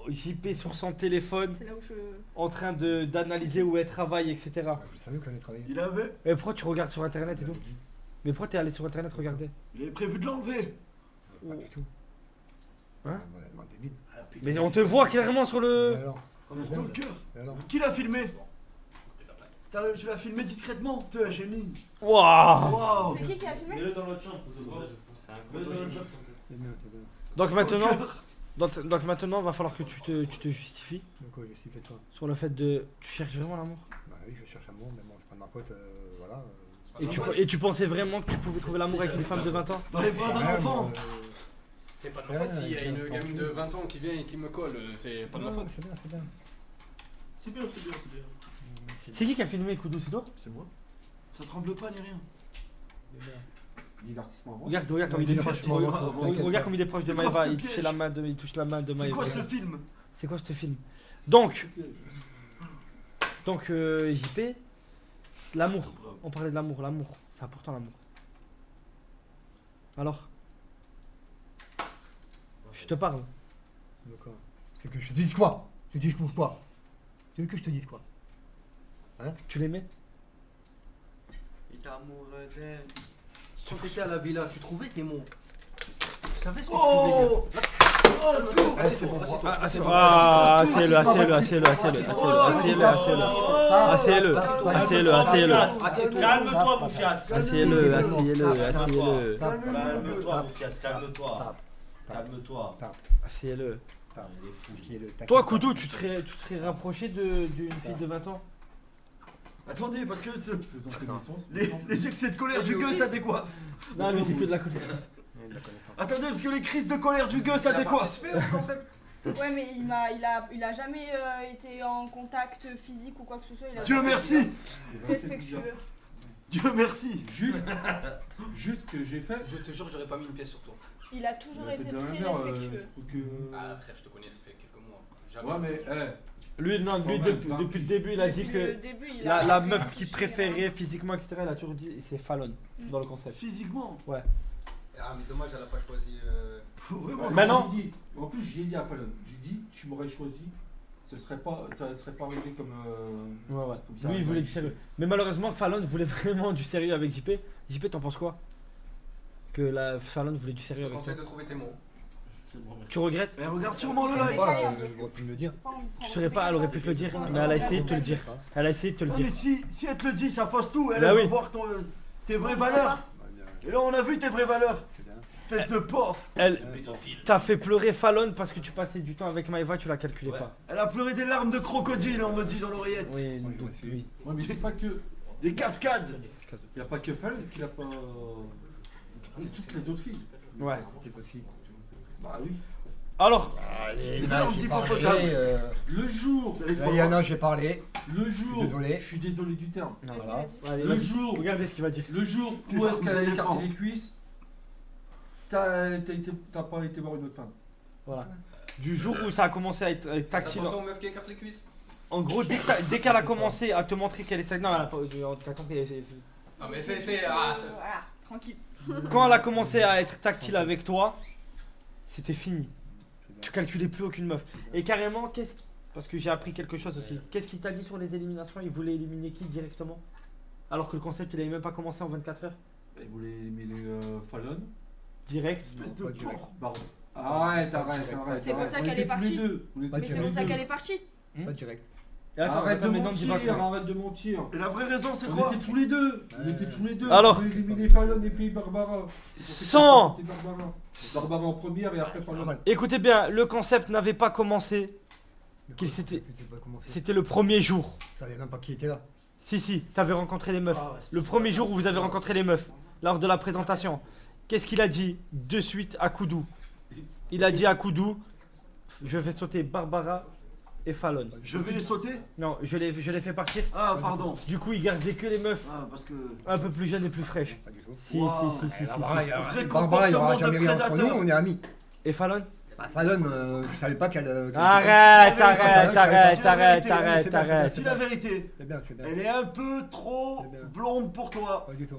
JP sur son téléphone, C'est là où je. en train d'analyser où elle travaille, etc. Je savais qu'on allait travailler. Mais pourquoi tu regardes sur internet et tout? Mais pourquoi t'es allé sur internet regarder? Il avait prévu de l'enlever. Pas du tout. Hein? Débile. Mais on te voit clairement sur le. Alors, Comme dans le cœur. alors. Qui l'a filmé? Tu l'as filmé discrètement. T'es un génie. Waouh! Waouh. C'est qui a filmé? Mets-le dans l'autre chambre. C'est un chronologique. C'est bien, c'est bien. Donc maintenant, va falloir que tu te justifies Donc quoi, je suis fait toi. sur le fait de. Tu cherches vraiment l'amour. Bah oui, je cherche amour, mais bon, c'est pas de ma faute, voilà. Et tu pensais vraiment que tu pouvais trouver l'amour avec une femme de 20 ans? Dans les bras d'un enfant. C'est pas de C'est ma faute vrai, s'il y a c'est une un gamine de enfant. 20 ans qui vient et qui me colle, c'est pas de ma faute. C'est bien, c'est bien. C'est bien, c'est bien, c'est bien. C'est qui a filmé Koudou? C'est toi? C'est moi. Ça tremble pas ni rien. Divertissement avant. Regarde comme il est proche. Regarde comme il est proche de C'est quoi Maëva. ce Il piège touche la main de C'est Maëva. quoi ce film? C'est quoi ce film? Donc, JP, l'amour. On parlait de l'amour. C'est important l'amour. Alors, je te parle. D'accord. C'est que je te dise quoi? Tu dis que je bouge pas. Tu veux que je te dise quoi? Tu l'aimais? Il t'a amoureux d'elle. Quand t'étais à la villa, tu trouvais tes mots. Tu savais ce que tu Oh! pouvais dire. Assieds-toi, assieds-toi. Assieds-le. Calme-toi, Boufias. Assieds-le. Calme-toi, Boufias, calme-toi. Calme-toi. Assieds-le. Il est fou. Toi, Koudou, tu te serais rapproché d'une fille de 20 ans? Attendez, parce que Faisons connaissance. les excès de colère du gueux, ça décoiffe. Non, lui, c'est que de la connaissance. Attendez, parce que les crises de colère du gueux, ça décoiffe. Participé au concept. Ouais, mais il a jamais été en contact physique ou quoi que ce soit. Il a Dieu jamais merci. été respectueux. Dieu merci. Juste que j'ai fait. Je te jure, j'aurais pas mis une pièce sur toi. Il a toujours été Dans la très mer, respectueux. faut que... Ah, frère, je te connais, ça fait quelques mois. Jamais. Ouais, mais, Lui, non, lui Quand même, depuis le début, il a dit Depuis que le début, il la a meuf rien qu'il touché, préférait physiquement, etc., il a toujours dit c'est Fallon dans le concept. Physiquement. Ah, mais dommage, elle a pas choisi. Vraiment. Maintenant- j'ai dit- en plus, j'ai dit à Fallon, j'ai dit, tu m'aurais choisi, ça serait pas arrivé comme... Ouais, ouais. Comme ça, Lui, il ouais. voulait du sérieux. Mais malheureusement, Fallon voulait vraiment du sérieux avec JP. JP, t'en penses quoi? Que la Fallon voulait du Je sérieux te avec toi. conseille de trouver tes mots. Tu regrettes? Mais regarde sûrement le live. J'aurais pu me le dire. Tu saurais pas, elle aurait pu te le dire, mais elle a essayé de te le dire. Elle a essayé de te le Non, dire. mais si elle te le dit, ça fausse tout. Elle Bah veut oui. voir tes vraies valeurs. Et là, on a vu tes vraies valeurs. C'est bien. Espèce de porc. Elle Pédophile. t'a fait pleurer Fallon parce que tu passais du temps avec Maëva, tu la calculais Ouais. pas. Elle a pleuré des larmes de crocodile, on me dit dans l'oreillette. Oui, Oui, je me suis- oui. Ouais, mais c'est pas que... Des cascades. Il n'y a pas que Fallon qui l'a pas... C'est toutes les autres filles. Ouais. Qu'est-ce aussi Bah oui. Alors, Allez, là, on dit pas potable. Le jour, Vous allez Là, trop il y en loin. a, j'ai parlé. le jour, Désolé. je suis désolé du terme. non, Vas-y, Voilà. vas-y. allez, Le vas-y. jour, Regardez ce qu'il va dire. le jour Tu où vas est-ce qu'elle a me écarté défendre. les cuisses, t'as pas été voir une autre femme. Voilà. Du jour où ça a commencé à être tactile. Attention aux meufs qui écartent les cuisses. En gros, dès qu'elle a commencé à te montrer qu'elle était. Non, elle a pas. T'as compris. Non, mais c'est. Ah, c'est. Voilà, tranquille. Quand elle a commencé à être tactile avec toi, c'était fini. C'est bien. Tu calculais plus aucune meuf. Et carrément, qu'est-ce qui... Parce que j'ai appris quelque chose aussi. Qu'est-ce qu'il t'a dit sur les éliminations? Il voulait éliminer qui directement? Alors que le concept, il avait même pas commencé en 24 heures. Il voulait éliminer Fallon. Direct. Espèce Non, de pas direct. porc. Pardon. Arrête, arrête, arrête. C'est pour ça On qu'elle était est tous les partie. deux. On était Mais Mais tous c'est les pour ça deux. qu'elle est partie. Pas direct. Et attends, Arrête de attends, mais non, dis pas mentir, que- arrête de mentir. Et la vraie raison, c'est On quoi? était tous les deux. On Ouais. était tous les deux. Alors. On voulait éliminer Fallon et puis Barbara. C'est pour ça Sans. que c'était Barbara. Barbara en première et après Fallon. Normal. Écoutez bien, le concept n'avait pas commencé. Qu'il s'était- C'était le premier jour. Ça savait même pas qui était là. Si, t'avais rencontré les meufs. Ah ouais, c'est Le premier jour où vous avez rencontré les meufs, lors de la présentation. Qu'est-ce qu'il a dit de suite à Koudou? Il a dit à Koudou, je vais sauter Barbara et Fallon. Je vais les sauter? Non, je l'ai fait partir. Ah, pardon. Du coup, il gardait que les meufs Ah, parce que. un peu plus jeunes et plus fraîches. Pas du tout. Si, Wow. si. Barbara, il y Vrai aura- Barbara, il y aura comportement jamais de rien entre nous, prédateur. on est amis. Et Fallon? Bah, Fallon, je savais pas qu'elle. Arrête, Dis la arrête, vérité, arrête. dis la vérité. C'est bien, c'est bien. Elle est un peu trop C'est bien. blonde pour toi. Pas du tout.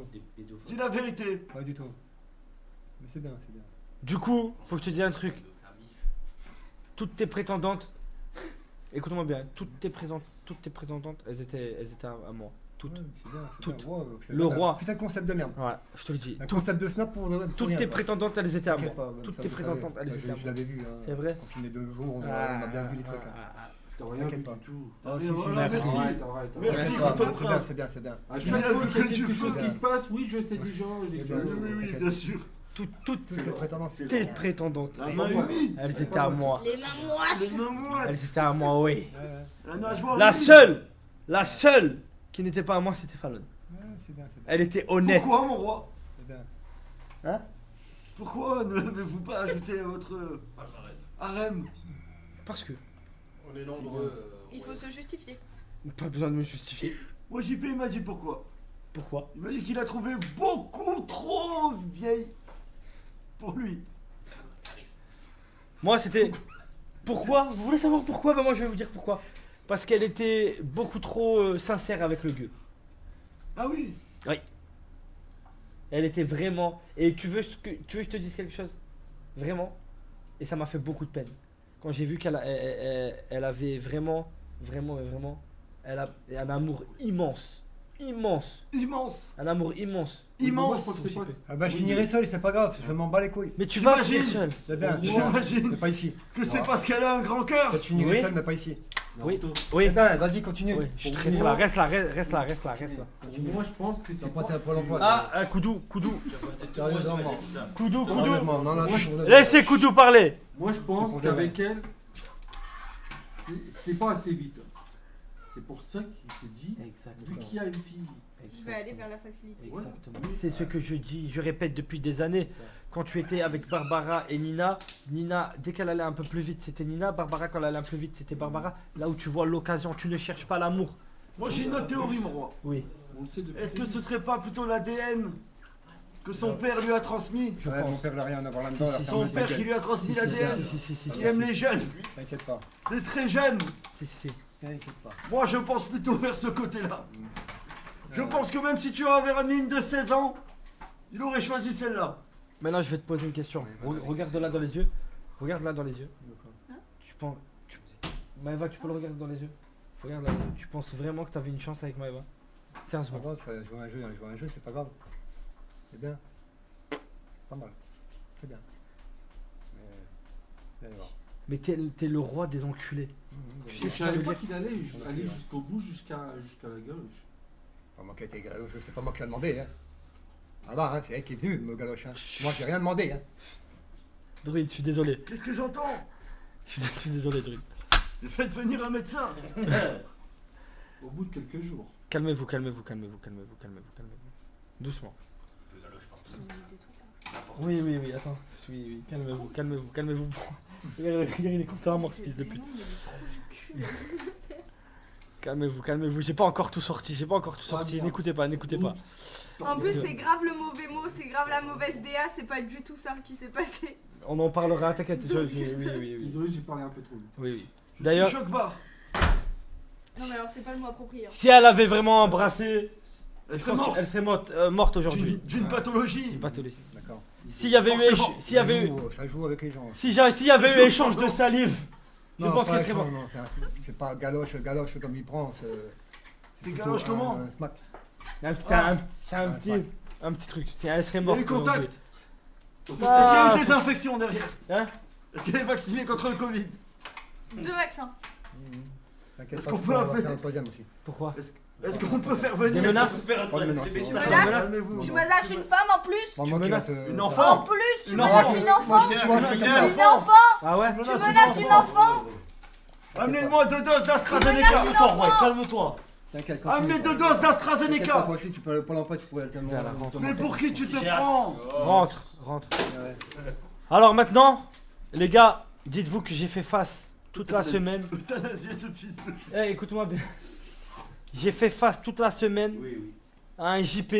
Dis la vérité. Pas du tout. Mais c'est bien, c'est bien. Du coup, faut que je te dise un truc. Toutes tes prétendantes, écoute-moi bien, toutes tes prétendantes, elles étaient à moi. Toutes. Ouais, c'est bien, c'est Toutes. bien. Wow, c'est Le bien. roi. Putain de concept de merde. Ouais, je te le dis. Un concept de snap pour. Toutes tes prétendantes, elles étaient à moi. T'inquiète pas, Toutes ça, tes vous prétendantes, savez. elles étaient à Je moi. l'avais vu. Hein. C'est vrai? Quand on est 2 jours, on a bien vu les trucs. hein. T'as rien vu T'inquiète pas. du tout. Ah, Mais si, si, voilà, merci. merci. Arrête. Merci, Ouais, Tonton c'est bien, Prince. c'est bien, c'est bien. À Tu chaque l'as fois vu qu'il y a que tu quelque chose fais. qui se passe, oui, je sais déjà. j'ai Eh déjà- ben, Oui, bien sûr. Toutes Toutes les prétendances. tes prétendantes, La main humide. elles étaient à moi. Les mains moites. Les mains moites. Elles étaient à moi, oui. Ouais, ouais. La nageoire La humide. seule qui n'était pas à moi, c'était Fallon. Ouais, c'est bien, c'est bien. Elle était honnête. Pourquoi, mon roi? C'est bien. Pourquoi ne l'avez-vous pas ajouté à votre harem? Parce que, On est nombreux. Il faut se justifier. pas besoin de me justifier. Moi, JP, il m'a dit pourquoi. Pourquoi? Il m'a dit qu'il a trouvé beaucoup trop vieille pour lui. Moi, c'était. Pourquoi? Vous voulez savoir pourquoi? Bah, moi, je vais vous dire pourquoi. Parce qu'elle était beaucoup trop sincère avec le gueux. Ah oui. Elle était vraiment. Et tu veux que je te dise quelque chose? Vraiment. Et ça m'a fait beaucoup de peine. Quand j'ai vu elle avait vraiment. Elle a un amour immense. Immense. Immense. Un amour immense. Moi, je Immense. crois que c'est pas. Ah bah je finirai seul, c'est pas grave, je m'en bats les couilles. Mais tu vas T'imagines finir seul. C'est bien, J'imagine mais pas ici. que c'est parce qu'elle a un grand cœur. Toi, tu finirais Oui. seul, mais pas ici. Oui. Eh Oui. ben, vas-y, continue. Oui. Chut, Pour reste moi- là, reste là. Moi, je pense que T'as c'est pas pas. tes Pôle emploi. Ah, Koudou. Sérieusement. Koudou. Sérieusement, non, non, Moi, je trouve- Laissez Koudou parler. Moi, je pense C'est pour qu'avec elle, c'était pas assez vite. C'est pour ça qu'il s'est dit, vu qu'il y a une fille. Je vais aller vers la facilité. Exactement. C'est ce que je dis, je répète depuis des années. Quand tu étais avec Barbara et Nina, dès qu'elle allait un peu plus vite, c'était Nina. Barbara, quand elle allait un peu vite, c'était Barbara. Là où tu vois l'occasion, tu ne cherches pas l'amour. Moi, j'ai une autre théorie, mon roi. Oui. On le sait depuis. Est-ce le que début. ce serait pas plutôt l'ADN que son père lui a transmis? Je Ouais, pense. mon père n'a rien à voir là-dedans. Si, là, si, ferme Son ta père gueule. qui lui a transmis Si, l'ADN. si, Il aime les jeunes, T'inquiète pas. les très jeunes. si. T'inquiète pas. Moi, je pense plutôt vers ce côté-là. Je pense que même si tu avais ramené une de 16 ans, il aurait choisi celle-là. Maintenant, je vais te poser une question. Regarde là dans les yeux. Regarde là dans les yeux. Tu penses. Maëva, tu peux le regarder dans les yeux. Regarde là. Tu penses vraiment que t'avais une chance avec Maëva? C'est pas Sérieusement. grave, ça, jouer un jeu, c'est pas grave. C'est bien. C'est pas mal. C'est bien. Mais. Allez voir. Mais t'es le roi des enculés. Tu sais Je ce que ça veut savais pas dire? qu'il allait aller jusqu'au bout, jusqu'à la galoche. Pas moi qui ai été galoche, c'est pas moi qui l'ai demandé. Hein. Ah bah, hein, c'est elle qui est venue, me galoche. Hein. Moi, j'ai rien demandé. Hein. Druide, je suis désolé. Qu'est-ce que j'entends? Je suis désolé, Druide. Faites venir un médecin. Au bout de quelques jours. Calmez-vous. Doucement. Oui, attends. Oui, calmez-vous. Regarde, il est content à mort, ce fils de pute. Calmez-vous. J'ai pas encore tout sorti. bien. N'écoutez pas. En plus, c'est grave le mauvais mot, c'est grave la mauvaise DA, c'est pas du tout ça qui s'est passé. On en parlera, t'inquiète. Oui. Désolé, j'ai parlé un peu trop vite. Oui. Je D'ailleurs, suis Choc-Bar. Non, mais alors, c'est pas le mot approprié. Hein. si elle avait vraiment embrassé, Elle je serait pense morte qu'elle serait morte aujourd'hui. d'une pathologie. Une pathologie. D'accord. S'il y avait eu, Forcément. Ça joue avec les gens. s'il y avait eu échange de salive, je pense pas qu'elle serait échange, morte. non, c'est pas galoche comme il prend. C'est plutôt galoche comment? un smack. C'est un petit truc. Elle serait Il y a morte. eu contact. aujourd'hui. Est-ce qu'il y a eu des infections derrière? Hein? Est-ce qu'il est vacciné contre le Covid? 2 vaccins. T'inquiète Est-ce pas, qu'on tu peut peux en appeler- faire un troisième aussi. Pourquoi? Est-ce qu'on peut faire venir? Des menaces? Faire un Pas de troisième, menace, des non. médecins. Menace? Calmez-vous. Tu menaces une femme en plus? Bon, moi qui menaces reste, Une En enfant? plus, tu Une menaces enfant. une Moi, enfant? je Tu viens vois, de je menacer fais un Une enfant. enfant? Ah ouais? Tu Tu menaces une enfant? Amenez-moi 2 doses Tu d'AstraZeneca. menaces une enfant? Calme-toi. T'inquiète, Amenez 2 doses T'inquiète pas, d'AstraZeneca. toi aussi, tu peux pour l'emploi, tu pourrais tellement. Viens, là, rentre. Mais pour qui tu te prends? Rentre. Ouais. Alors maintenant, les gars, dites-vous que j'ai fait face toute la semaine. Euthanasier ce fils de... Eh, écoute-moi bien. J'ai fait face toute la semaine Oui. à un JP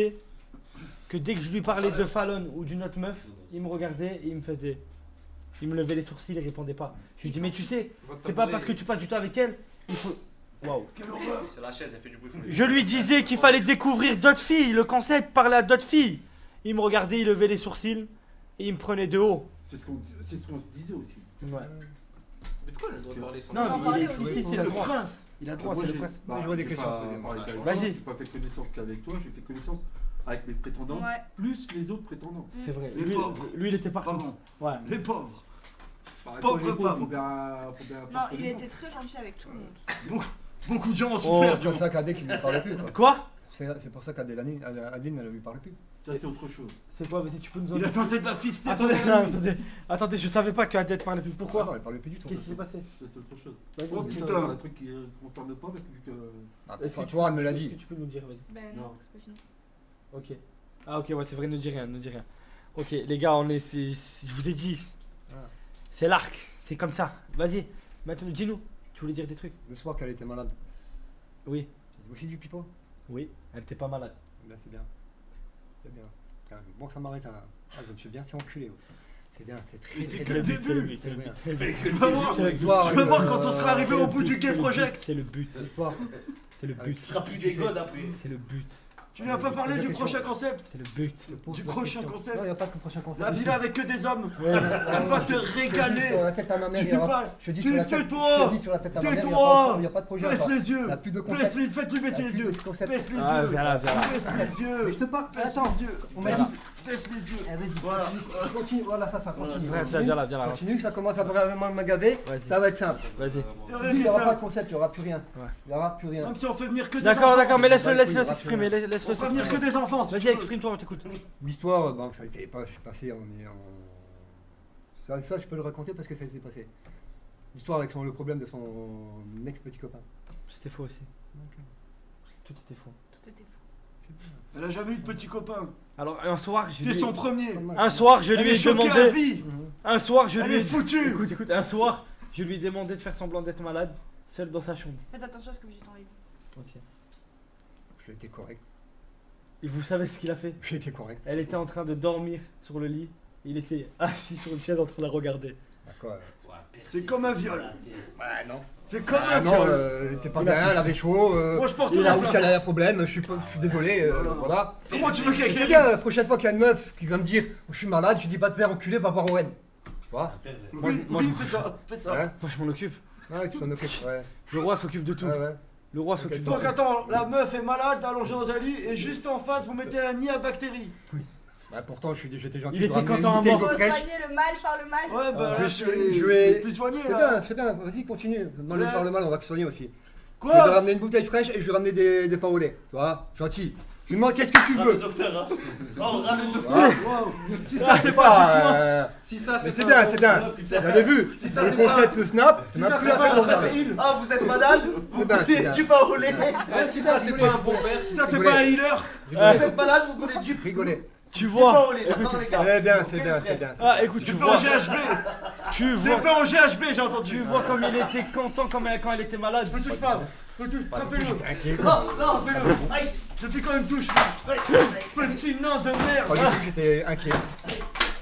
que dès que je lui parlais de Fallon ou d'une autre meuf, il me regardait et il me faisait. Il me levait les sourcils et il répondait pas. Je lui dis, mais tu sais, c'est pas parce que tu passes du temps avec elle, il faut. Waouh. Quelle horreur. C'est la chaise, elle fait du bruit. Je lui disais qu'il fallait découvrir d'autres filles, le concept, parler à d'autres filles. Il me regardait, il levait les sourcils et il me prenait de haut. C'est ce qu'on se disait aussi. Ouais. Depuis quand elle a le droit de parler sans Non, On en mais parlait il est aussi. il a Le le droit. prince. Il a le droit, Moi, c'est le j'ai- prince. Moi, je vois des j'ai questions pas- à poser, moi. Vas-y. J'ai pas fait connaissance qu'avec toi, j'ai fait connaissance avec mes prétendants, Ouais. plus les autres prétendants. C'est vrai. Les Lui, pauvres. lui, il était partout. Pardon. Ouais. Les pauvres. Bah, Pauvre quand les pauvres, femme. faut bien Non, faire il connaissance. était très gentil avec tout le monde. Beaucoup de gens ont Oh, souffert, C'est du pour ça qu'Adé qui ne lui parlait plus. Quoi. Quoi? C'est pour ça qu'Adéline ne lui parle plus. Ça, c'est autre chose. C'est quoi? Vas-y, tu peux nous en Il a dire. tenté de la fister. Attendez, ton non, ami. attendez, je savais pas qu'Adette parlait plus. Ah Pourquoi? non, elle parle plus du tout. Qu'est-ce qui s'est passé? Ça, c'est autre chose. Vas-y, Oh, dis-moi. putain. C'est un truc qui ne concerne pas parce que. Ah, Est-ce que tu vois, elle me l'a est-ce dit. que tu peux nous dire, vas-y. Ben Non. non, c'est pas fini. Ok. Ah ok, ouais, c'est vrai, ne dis rien. Ok, les gars, je vous ai dit. Ah. C'est l'arc, c'est comme ça. Vas-y, maintenant, dis-nous. Tu voulais dire des trucs? Le soir qu'elle était malade. Oui. C'est aussi du pipeau? Oui, elle était pas malade. Là, c'est bien. C'est bien. Quand même. Bon, ça m'arrête. Ah, je me suis bien fait enculer. Ouais. C'est bien, c'est très Mais c'est très que bien. le début. C'est le but. Tu vas voir. C'est le Tu but. vas voir quand on sera arrivé au bout du gay project. C'est le but. L'histoire. C'est le Il but. sera plus des godes après. C'est le but. Tu n'as pas parlé du prochain concept. C'est le but. Du prochain concept. Non, il n'y a pas de prochain concept. La villa avec que des hommes. Tu Tu vas te régaler. Sur la tête à ma mère, Tu il y aura- vas- je dis tu- sur la tête. tais-toi. Je dis sur la tête à ma mère, Tais-toi. il n'y a pas de projet. Baisse encore. les yeux. Il n'y a plus de Baisse concept. les, faites-lui baisser Il y a les plus yeux. de concept. Baisse les Ah, yeux. viens là, viens là. Baisse les yeux. Mais je te parle. Baisse Attends. les yeux. On m'a dit. Baisse les yeux. Eh, vas-y, Voilà. continue. Voilà, ça continue. Viens là, viens là. Continue, ça commence à vraiment me gaver. Vas-y. Ça va être simple. Vas-y. C'est vrai Il n'y que aura pas ça. de concept, il n'y aura plus rien. Ouais. Il n'y aura plus rien. Même si on fait venir que des D'accord, enfants. d'accord, mais laisse-le Bah, écoute, s'exprimer. On Laisse-le fera venir que s'exprimer. des enfants. si tu Vas-y, veux. exprime-toi, on t'écoute. L'histoire, bon, ça a été passé, on est en. Ça, je peux le raconter parce que ça a été passé. L'histoire avec le problème de son ex-petit copain. C'était faux aussi. Tout était faux. Tout était faux. Elle a jamais eu de petit copain. Alors, un soir, je C'est lui son premier. Un soir, je Elle lui est ai choquée à demandé. vie. Un soir, je Elle lui ai est foutue. Écoute, un soir, je lui ai demandé de faire semblant d'être malade, seul dans sa chambre. Faites attention à ce que vous dites en live. Ok. J'ai été correct. Et vous savez ce qu'il a fait? J'ai été correct. Elle était en train de dormir sur le lit. Il était assis sur une chaise en train de la regarder. D'accord. C'est comme un viol. Ouais, non. C'est comme Ah un non, viol. t'es pas bien, elle avait chaud. Moi je porte Il a la aussi elle a un problème, je suis désolé, voilà. Comment tu veux C'est qu'elle bien, la prochaine fois qu'il y a une meuf qui vient me dire je suis malade, je dis pas te faire enculer, va voir Owen. Tu vois? Oui, fais ça, fais ça. Hein? Moi, je m'en occupe. Ouais, tu t'en occupes, ouais. Le roi s'occupe de tout. Ouais, ouais. Le roi s'occupe de Donc tout. attends, la meuf est malade, allongée dans un lit, et juste en face, vous mettez un nid à bactéries. Bah pourtant, j'étais gentil. Il était je ramenais content une à bouteille mort. d'eau Faut fraîche. soigner le mal par le mal. Ouais, bah là, je vais- c'est plus soigné C'est là. bien, vas-y, continue. Dans le Ouais. par le mal, on va soigner aussi. Je vais Quoi? ramener une bouteille fraîche et je vais ramener des pains au lait. Tu vois? Gentil. Je lui demande qu'est-ce que tu veux. Docteur, hein. Oh, ramène le Voilà. Waouh. Si ça c'est pas du soin. Si ça, Mais c'est c'est pas bien, un c'est bon bien. père, Vous avez vu? Si ça, Le c'est pas- concept Snap, c'est Si même ça plus c'est la pas peine de un regarder. heal. Ah, vous êtes malade? Vous C'est bien, c'est prenez bien. du pain au lait. Ouais, si ça, c'est pas un bon père. Si ça c'est Rigolez. pas un healer. Vous êtes malade? Vous prenez du Rigolez. Tu pain vois. au lait, d'accord les gars? C'est bien, c'est Quel bien, frère? c'est bien. Ah, écoute, tu C'est pas en vois. GHB. Tu C'est vois. pas en GHB, j'ai entendu. Tu vois comme il était content quand elle était malade. Ne touche pas. Ne touche pas. Frappez-le. T'inquiète. Non, non, aïe. Depuis quand il me touche là? Petit nain de Pas merde. du tout, j'étais inquiet.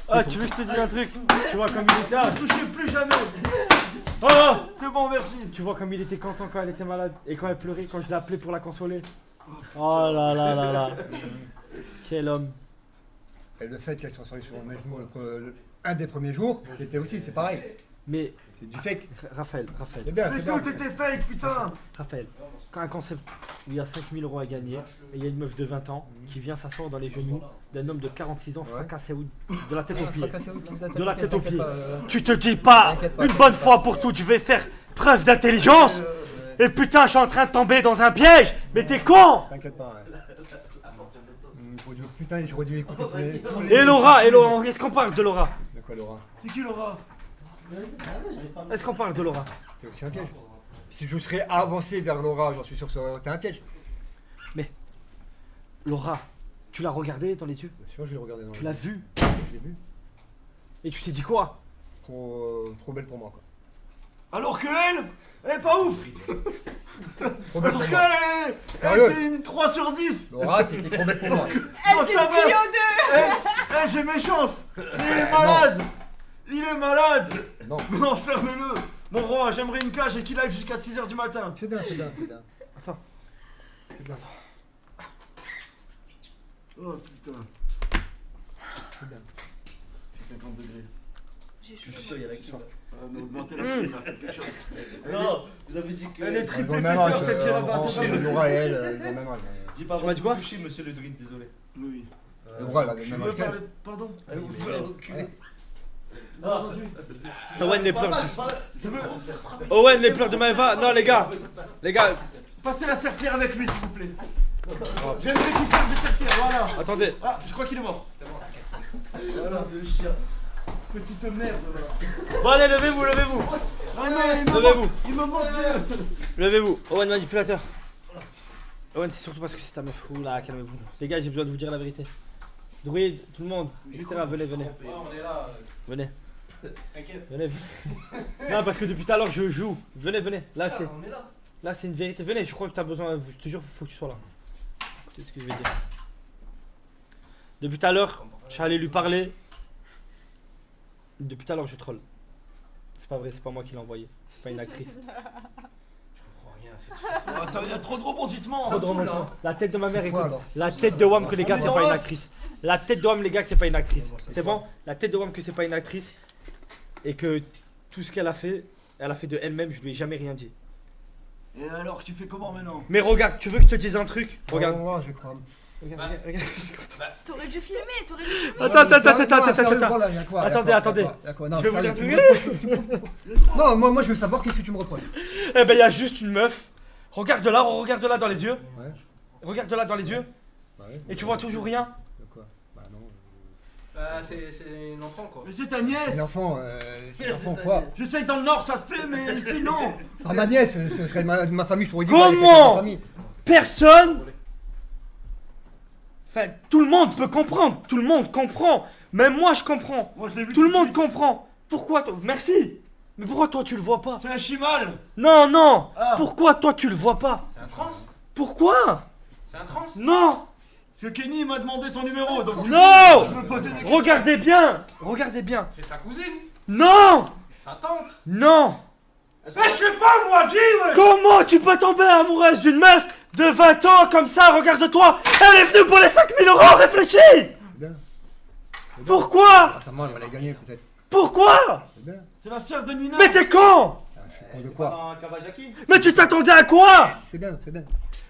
Ah, tu veux que je te dise un truc? Tu vois comme il était. Ah, Ne touchez plus jamais. oh, C'est bon, merci. tu vois comme il était content quand elle était malade et quand elle pleurait, quand je l'ai appelé pour la consoler. Oh là là là là. Quel homme. Et le fait qu'elle soit sur mes genoux un des premiers jours, c'était aussi, c'est pareil. Mais C'est du fake. Raphaël, C'est bien, Mais c'est bien. tout était fake, putain. Raphaël, quand un concept où il y a 5000 € à gagner et il y a une meuf de 20 ans qui vient s'asseoir dans les genoux d'un homme de 46 ans Ouais. fracassé de la tête aux pieds. De De la tête aux pieds. Tu te dis pas, T'inquiète pas, une t'inquiète bonne pas. fois pour toutes, je vais faire preuve d'intelligence. Et putain, je suis en train de tomber dans un piège. Mais t'es con. T'inquiète pas, ouais. Putain, j'aurais dû écouter tous les... Et Laura, est-ce qu'on parle de Laura? De quoi, Laura? C'est qui Laura? Est-ce qu'on parle de Laura? C'est aussi un piège. Si je serais avancé vers Laura, j'en suis sûr que ça aurait été un piège. Laura, tu l'as regardée dans les yeux? Bien sûr, je l'ai regardé dans Tu les l'as yeux. vue? Je l'ai vu. Et tu t'es dit quoi? Trop belle pour moi, quoi. Alors que elle est pas ouf. Trop belle Alors pour qu'elle, moi. elle c'est une 3 sur 10. Laura, c'était trop belle pour moi. Elle Non, s'est ça va. pliée aux deux. J'ai mes chances. Il est malade. Il est malade. Non. Mais enfermez-le. Mon roi, j'aimerais une cage et qu'il aille jusqu'à 6h du matin. C'est bien, c'est bien, c'est bien. Attends. C'est bien. Oh putain. C'est bien. 50 degrés. J'ai Je suis chaud. sûr, il y a la cure. Augmentez la prime, là, faites quelque chose. Non, vous avez dit que. Elle est Ils ont triple le même épaisseur, âge, cette qui est là-bas. c'est pas vrai. Laura et elle, ils ont le même âge. J'ai pas Tu m'as dit quoi? touché, monsieur le Dream, désolé. Oui. Laura, elle avait le Tu même veux âge qu'elle. parler. Pardon. Vous voulez reculer. Ah. Owen, les pleurs. Papa, Owen, les pleurs de Maëva. Non, les gars. Passez la serpillère avec lui, s'il vous plaît. J'aimerais qu'il fasse des serpillères, voilà. Attendez. Ah, je crois qu'il est mort. voilà, deux chiens. Petite merde, voilà. Bon, allez, levez-vous, levez-vous. Ah mais il me Levez-vous. manque- il me manque Dieu. Levez-vous. Owen, manipulateur. Owen, c'est surtout parce que c'est ta meuf. Oula, calmez-vous. Les gars, j'ai besoin de vous dire la vérité. Druide, tout le monde, etc. Venez, venez. Ouais, on est là. Venez. T'inquiète. Venez. Non, parce que depuis tout à l'heure, je joue. Venez, venez. Là, c'est. On est là. Là, c'est une vérité. Venez, je crois que t'as besoin. Je te jure, faut que tu sois là. C'est ce que je vais dire. Depuis tout à l'heure, je suis allé lui parler. Depuis tout à l'heure, je troll. C'est pas vrai, c'est pas moi qui l'ai envoyé. C'est pas une actrice. Je comprends rien, c'est Ah, ça, il y a trop de rebondissements. Trop de Ça me saoule, rebondissements. là. La tête de ma mère, Pourquoi, écoute. alors La tête de Wam que les gars, c'est Mais pas une non, actrice. La tête de Wam, les gars, c'est pas une actrice. C'est bon? La tête de Wam que c'est pas une actrice. Et que tout ce qu'elle a fait de elle-même, je lui ai jamais rien dit. Et alors, tu fais comment maintenant? Mais regarde, tu veux que je te dise un truc? Regarde. Regarde. Je crois. Regarde, regarde. T'aurais dû filmer, t'aurais dû filmer. Attends. Attendez. Je vais vous dire un truc. Non, moi je veux savoir qu'est-ce que tu me reproches. Eh ben, il y a juste une meuf. Regarde-la dans les yeux. Ouais. Regarde-la dans les yeux. Bah ouais. Et tu vois toujours rien. De quoi? Bah non. Bah, c'est une enfant, quoi. Mais c'est ta nièce. L'enfant, quoi? Je sais que dans le Nord ça se fait, mais ici non. Ah, ma nièce, ce serait de ma famille, je pourrais dire. Comment? ma famille. Personne. Enfin, tout le monde peut comprendre. Tout le monde comprend. Même moi, je comprends. Moi je l'ai vu. Tout le de monde suite. comprend. Pourquoi toi? Merci. Mais pourquoi toi tu le vois pas? C'est un chimal. Non. Ah. Pourquoi toi tu le vois pas? C'est un trans. Pourquoi? C'est un trans. Non. Parce que Kenny m'a demandé son numéro, donc... Non! Je me posais des questions. Regardez bien! Regardez bien! C'est sa cousine, Non! sa tante. Non! Eh, je sais pas, moi, dis, ouais. Comment tu peux tomber amoureuse d'une meuf de 20 ans comme ça? Regarde-toi! Elle est venue pour les 5000 euros, réfléchis! C'est bien. Pourquoi? Récemment, elle va les gagner peut-être. Pourquoi? C'est bien. C'est la sœur de Nina. Mais t'es con! Ah, je suis con de quoi? Dans Kawasaki. Mais tu t'attendais à quoi? C'est bien, c'est bien.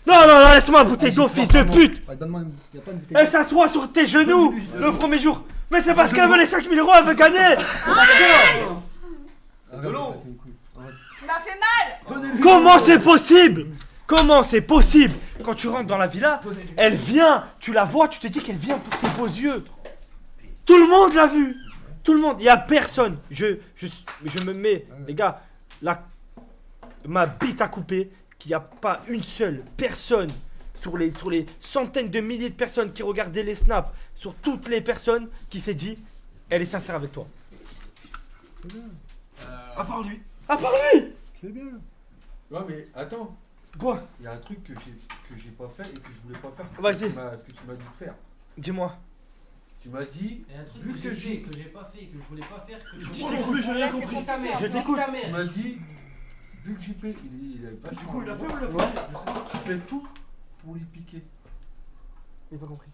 Non, non, non, laisse-moi une bouteille d'eau, fils de pute! Ouais, donne-moi une. Y'a pas une bouteille Elle s'assoit sur tes genoux le premier jour! Mais c'est parce qu'elle veut les 5000 euros, elle veut gagner! Arrête de passer une couille. Arrête. Tu m'as fait mal. Donnez-lui. Comment c'est possible? Comment c'est possible? Quand tu rentres dans la villa, elle vient, tu la vois, tu te dis qu'elle vient pour tes beaux yeux. Tout le monde l'a vu. Tout le monde. Il y a personne. Je me mets, les gars, ma bite à couper, qu'il n'y a pas une seule personne sur les centaines de milliers de personnes qui regardaient les snaps, sur toutes les personnes qui s'est dit, elle est sincère avec toi. C'est bien. À part lui. À part lui. C'est bien. Ouais, mais attends, Quoi? il y a un truc que j'ai pas fait et que je voulais pas faire. Vas-y. Ce que tu m'as dit de faire. Dis-moi. Tu m'as dit, Il y a un truc vu que j'ai. que j'ai pas fait, que je voulais pas faire, que Je je t'écoute, j'ai rien Là, c'est compris. pour ta mère. Je t'écoute. ta Tu mère. m'as dit, vu que JP, il est Du vachement. coup, il a fait ou il a Ouais. pas? Tu fais tout pour lui piquer. J'ai pas compris.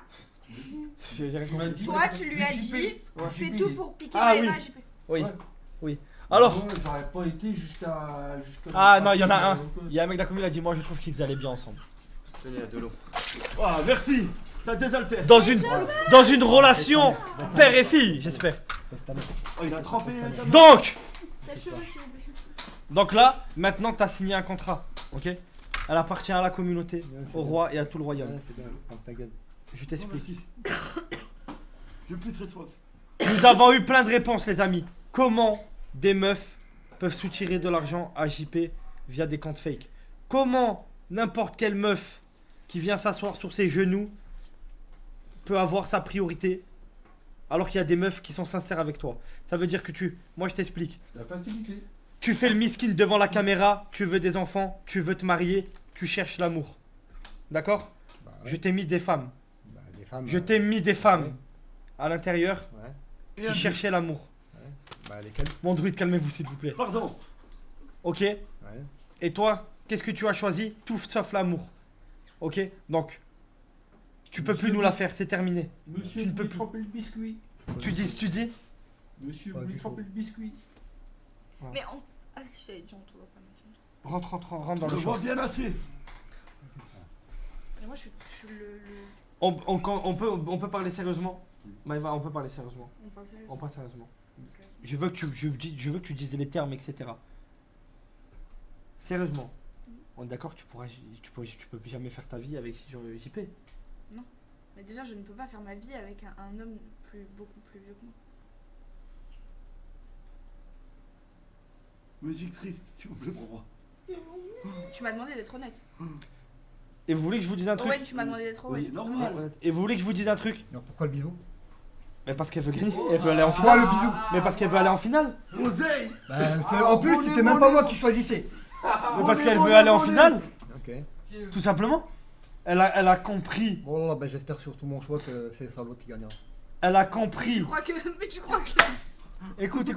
C'est ce que tu m'as dit. J'ai rien Tu m'as compris. dit. Toi, tu lui as vu que dit, JP, fais JP, tout il est- pour piquer Ah Maëva oui. à JP. Oui. Ouais. Oui. Alors. Moi, j'aurais pas été jusqu'à. Ah non, il y en a un. Il y a un mec d'un commun, il a dit moi je trouve qu'ils allaient bien ensemble. Tenez, de l'eau. Ah, merci. Ça désaltère. Dans une relation père et fille, j'espère. Pèse ta mère. Oh, il a trempé ta main. Donc Sèche-cheveux, s'il vous plaît. donc là, maintenant t'as signé un contrat, ok? Elle appartient à la communauté, au roi et à tout le royaume. Ouais, c'est bien. Ferme ta gueule. Je t'explique. J'ai plus très soif. Nous avons eu plein de réponses, les amis. Comment des meufs peuvent soutirer de l'argent à JP via des comptes fake? Comment n'importe quelle meuf qui vient s'asseoir sur ses genoux peut avoir sa priorité alors qu'il y a des meufs qui sont sincères avec toi? Ça veut dire que moi je t'explique. La facilité. Tu fais le miskin devant la caméra, tu veux des enfants, tu veux te marier, tu cherches l'amour. D'accord? Bah, ouais. Je t'ai mis des femmes. Bah, des femmes. Je t'ai mis des femmes Ouais. à l'intérieur Ouais. Et qui un cherchaient l'amour. Bah, lesquelles? Mon druide, calmez-vous s'il vous plaît. Pardon. Ok? Ouais. Et toi, qu'est-ce que tu as choisi? Tout sauf l'amour. Ok? Donc, tu peux plus nous la faire, c'est terminé. Monsieur, Tu ne vous peux voulez plus. tremper le biscuit. Tu dis? Monsieur, Pas vous voulez du tremper tout. le biscuit. Mais on. Ah, si j'avais dit, on te voit pas, mais c'est bon. Rentre dans Je le vois champ. bien assez. Et moi, je suis le. On peut parler sérieusement? Maëva, on peut parler sérieusement. On parle sérieux. On parle sérieusement. Je veux que tu dises les termes, etc. Sérieusement. On est d'accord, tu peux jamais faire ta vie avec JP. Mais déjà, je ne peux pas faire ma vie avec un homme beaucoup plus vieux que moi. Musique triste, s'il vous plaît, mon roi. Tu m'as demandé d'être honnête. Et vous voulez que je vous dise un truc? Owen, tu m'as demandé d'être Oui, honnête. c'est normal. Et vous voulez que je vous dise un truc? Non, pourquoi le bisou? Mais parce qu'elle veut gagner, elle veut aller en Pourquoi finale. le bisou? Mais parce qu'elle veut aller en finale. Oseille. Bah, en plus, c'était même pas moi qui choisissais. Mais parce qu'elle veut aller en finale. Ok. Tout simplement. Elle a compris. Bon, là, bah, j'espère surtout mon choix que c'est ça l'autre qui gagnera. Elle a Tu compris. crois que. Mais tu crois que. Écoute.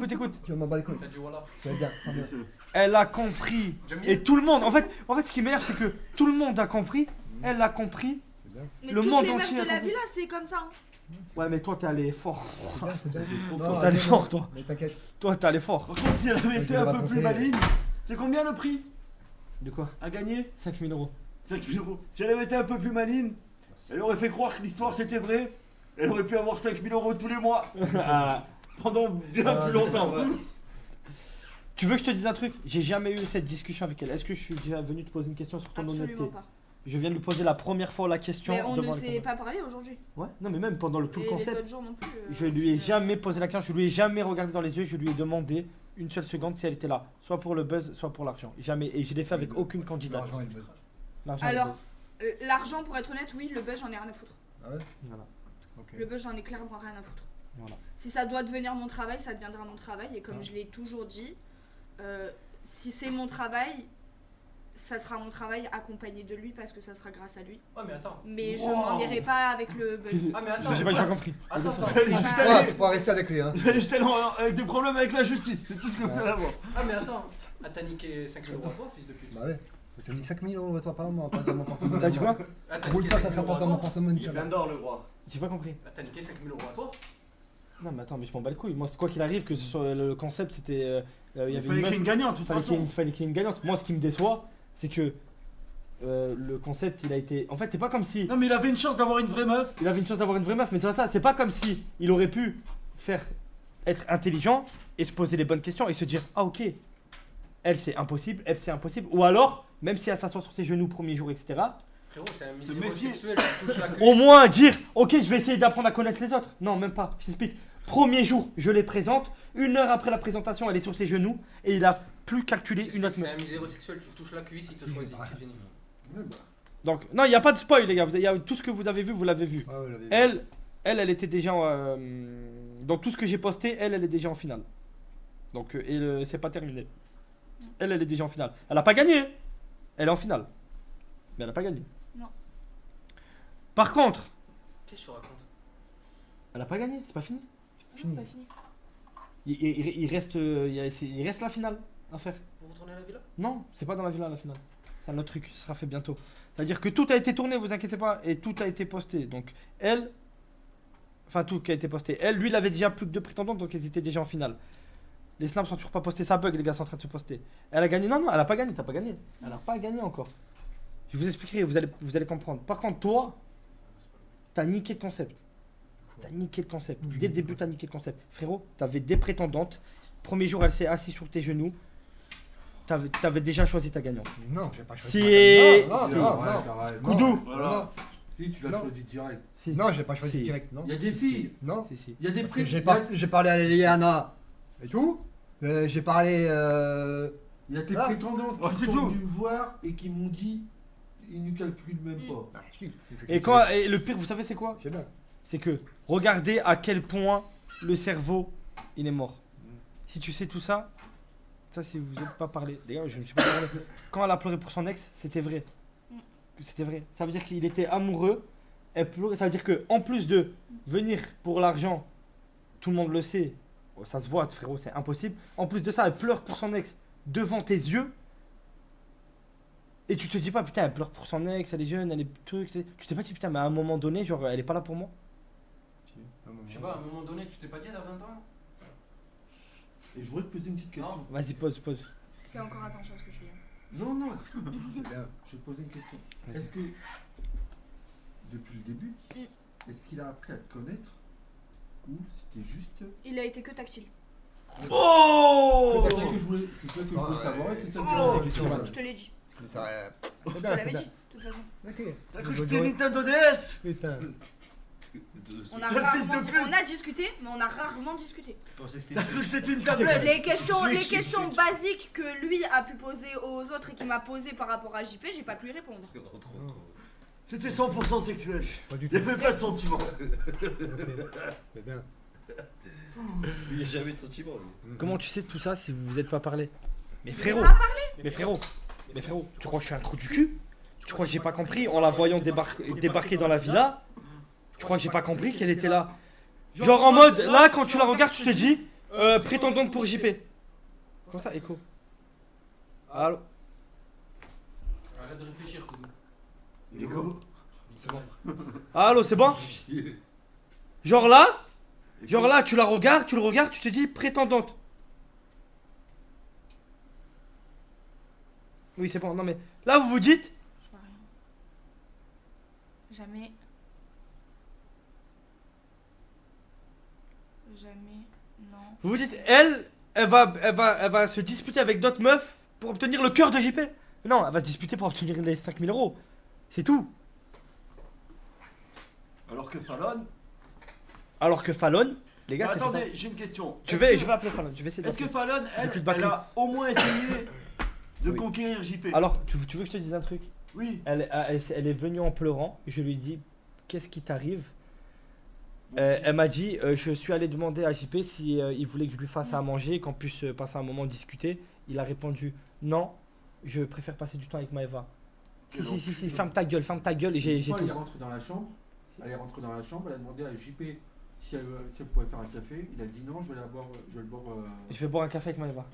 Tu vas m'en bats les couilles. T'as dit voilà. Ça va bien. tant mieux. Elle a compris. J'aime bien. Et tout le monde. En fait, ce qui m'énerve, c'est que tout le monde a compris. Elle a compris. C'est bien. Mais Le toutes monde les meufs entier de a la compris. villa, c'est comme ça. Hein. Ouais, mais toi, t'es allé fort. C'est bien, c'est bien. T'es Non, allé non, fort, toi. Mais t'inquiète. Toi, t'es allé fort. Par contre, si elle avait Je été vais un peu raconter. plus maligne, c'est combien le prix De quoi? à gagner? 5000 euros. 5 000 euros. Si elle avait été un peu plus maligne, elle aurait fait croire que l'histoire c'était vrai. Elle aurait pu avoir 5 000 euros tous les mois. Ah. Pendant bien Ah, plus longtemps. Ouais. Tu veux que je te dise un truc? J'ai jamais eu cette discussion avec elle. Est-ce que je suis déjà venu te poser une question sur ton Absolument honnêteté? pas. Je viens de lui poser la première fois la question Mais on devant ne le s'est caméra. pas parlé aujourd'hui. Ouais, non, mais même pendant tout le Et les concept. autres jours non plus. Je lui ai jamais posé la question, je lui ai jamais regardé dans les yeux, je lui ai demandé une seule seconde si elle était là. Soit pour le buzz, soit pour l'argent. Jamais. Et je l'ai fait avec aucune candidate. L'argent et le buzz. L'argent et le Alors, buzz. l'argent, pour être honnête, oui, le buzz, j'en ai rien à foutre. Ah ouais? Voilà. Ok. Le buzz, j'en ai clairement rien à foutre. Voilà. Si ça doit devenir mon travail, ça deviendra mon travail. Et comme Ouais. je l'ai toujours dit, si c'est mon travail, ça sera mon travail accompagné de lui parce que ça sera grâce à lui. Ouais, mais attends. Mais je Wow. m'en irai pas avec le buzz. Ah, mais attends. J'ai pas compris. Attends. Allez, juste Ah. Ouais, aller. faut pas rester avec lui, hein. Vous allez jeter avec des problèmes avec la justice, c'est tout ce que vous allez avoir. Ah, mais attends. Ah, t'as niqué 5 000 € à toi, fils de pute. Bah ouais. Je te dis 5 000 € toi par mois, pas dans mon porte-monnaie. T'as dit quoi? Ah, t'as Roule niqué pas, 5 ça 000 sera € pas à dans mon toi. porte-monnaie. Il est plein d'or, le roi. J'ai pas compris. Ah, t'as niqué 5 000 € à toi. Non, mais attends, mais je m'en bats le couille. Moi, quoi qu'il arrive, que ce soit le concept, c'était. Il y Il avait fallait une qu'il y ait meuf. une gagnante, de toute Fallait qu'il y ait façon. une- fallait qu'il y ait une gagnante. Moi, ce qui me déçoit, c'est que le concept, il a été. En fait, c'est pas comme si Non, mais il avait une chance d'avoir une vraie meuf. il avait une chance d'avoir une vraie meuf, mais c'est pas ça. C'est pas comme si il aurait pu être intelligent et se poser les bonnes questions et se dire ah ok, elle c'est impossible, elle c'est impossible. Ou alors, même si elle s'assoit sur ses genoux premier jour, etc. Frérot, c'est un Se misérable méfier. sexuel, tu touches la queue. Au moins dire ok, je vais essayer d'apprendre à connaître les autres. Non, même pas. Je t'explique. Premier jour, je les présente. 1 heure après la présentation, elle est sur ses genoux et il a plus calculé une autre C'est meuf. un misérable sexuel, tu touches la cuisse, il te choisit, c'est fini. Ouais, bah, Donc non, il n'y a pas de spoil les gars. Il y a tout ce que vous avez vu, vous l'avez vu. Ouais, ouais, la vérité. Elle était déjà dans tout ce que j'ai posté, elle est déjà en finale. Donc c'est pas terminé. Elle est déjà en finale. Elle a pas gagné. Elle est en finale. Mais elle a pas gagné. Non. Par contre, Qu'est-ce que tu racontes? elle a pas gagné, c'est pas fini. Non, pas fini. Il reste la finale à faire. Vous retournez à la villa? Non, c'est pas dans la finale la finale. C'est un autre truc, ce sera fait bientôt. C'est-à-dire que tout a été tourné, vous inquiétez pas, et tout a été posté. Donc elle, enfin tout qui a été posté. Elle, lui, il avait déjà plus que 2 prétendantes, donc ils étaient déjà en finale. Les snaps sont toujours pas postés, ça bug, les gars sont en train de se poster. Elle a gagné, non, elle a pas gagné, t'as pas gagné. Elle a pas gagné encore. Je vous expliquerai, vous allez comprendre. Par contre, toi, t'as niqué le concept. T'as niqué le concept. Dès le début, t'as niqué le concept. Frérot, t'avais des prétendantes. Premier jour, elle s'est assise sur tes genoux. T'avais déjà choisi ta gagnante. Non, j'ai pas choisi. Si, Non, si. non, arrête, non. arrête. Koudou. Voilà. Si, tu l'as Non. choisi direct. Si. Non, j'ai pas choisi Si. direct, non. Il y a des filles, Non. Si. il y a des Parce que prix. j'ai parlé à Liliana et tout. J'ai parlé. Il y a tes Ah. prétendantes Ouais, qui c'est sont tout. venues me voir et qui m'ont dit ils ne calculent même pas. Ah, si. Et le pire, vous savez c'est quoi? C'est bien. C'est que regardez à quel point le cerveau il est mort. Si tu sais tout ça, si vous n'êtes pas parlé, les gars, je ne suis pas parlé. Quand elle a pleuré pour son ex, c'était vrai. C'était vrai. Ça veut dire qu'il était amoureux. Elle pleurait. Ça veut dire que en plus de venir pour l'argent, tout le monde le sait. Oh, ça se voit, frérot, c'est impossible. En plus de ça, elle pleure pour son ex devant tes yeux. Et tu te dis pas, putain, elle pleure pour son ex, elle est jeune, elle est truc. Tu t'es pas dit, putain, mais à un moment donné, genre, elle est pas là pour moi. Je sais pas, à un moment donné, tu t'es pas dit à 20 ans? Et je voudrais te poser une petite question. Non. Vas-y, pose. Fais encore attention à ce que tu dis. Non, non, C'est bien. je vais te poser une question. Vas-y. Est-ce que, depuis le début, est-ce qu'il a appris à te connaître ou c'était juste. Il a été que tactile. Oh C'est ça que je voulais, c'est ça que je voulais ouais. savoir et c'est ça que Oh. j'ai Je te l'ai dit. Mais ça, Je c'est te bien, l'avais c'est bien. dit, de toute façon. Ok. T'as cru que c'était une Nintendo DS? Putain. On a, Quel fils rarement, de pute. on a discuté, mais on a rarement discuté. Je pensais que c'était T'as cru que c'était une tablette? Les questions Switch, questions Switch. basiques que lui a pu poser aux autres et qu'il m'a posé par rapport à JP, j'ai pas pu y répondre. C'était 100% sexuel. Pas du Il tout. n'y avait pas de sentiment. C'est bien. Il n'y a jamais de sentiment, lui. Comment tu sais tout ça si vous vous êtes pas parlé? Mais On frérot, a parlé. mais frérot, tu crois que je suis un trou du cul? Tu crois que j'ai pas compris en la voyant débarquer dans la villa? Tu crois que j'ai pas compris qu'elle était là? Genre en mode, là quand tu la regardes, tu te dis prétendante pour JP. Comme ça, écho. Allô? Arrête de réfléchir, Koudou. Nico. C'est bon. Allô, c'est bon? Genre là, tu la regardes, tu le regardes, tu te dis prétendante. Oui, c'est bon, non mais là vous vous dites, Je vois rien. Jamais. Jamais. Non. vous vous dites, elle va se disputer avec d'autres meufs pour obtenir le cœur de JP. Non, elle va se disputer pour obtenir les 5000 euros. C'est tout. Alors que Fallon. Alors que Fallon, les gars, c'est ça. Attendez, j'ai une question. Je Est-ce vais que- appeler Fallon, je vais essayer Est-ce que d'appeler. Fallon, J'ai plus de elle batterie. a au moins essayé de Oui. conquérir JP? Alors, tu veux que je te dise un truc? Oui. Elle est venue en pleurant, je lui ai dit, qu'est-ce qui t'arrive? Elle m'a dit, je suis allé demander à JP si il voulait que je lui fasse à manger, qu'on puisse passer un moment discuter. Il a répondu non. je préfère passer du temps avec Maëva. Quel Si, ferme ta gueule. Et j'ai Une fois, tout. elle est rentrée dans la chambre. Elle est rentrée dans la chambre. Elle a demandé à JP si elle pouvait faire un café. Il a dit non, je vais le boire. Je vais boire un café avec Maëva.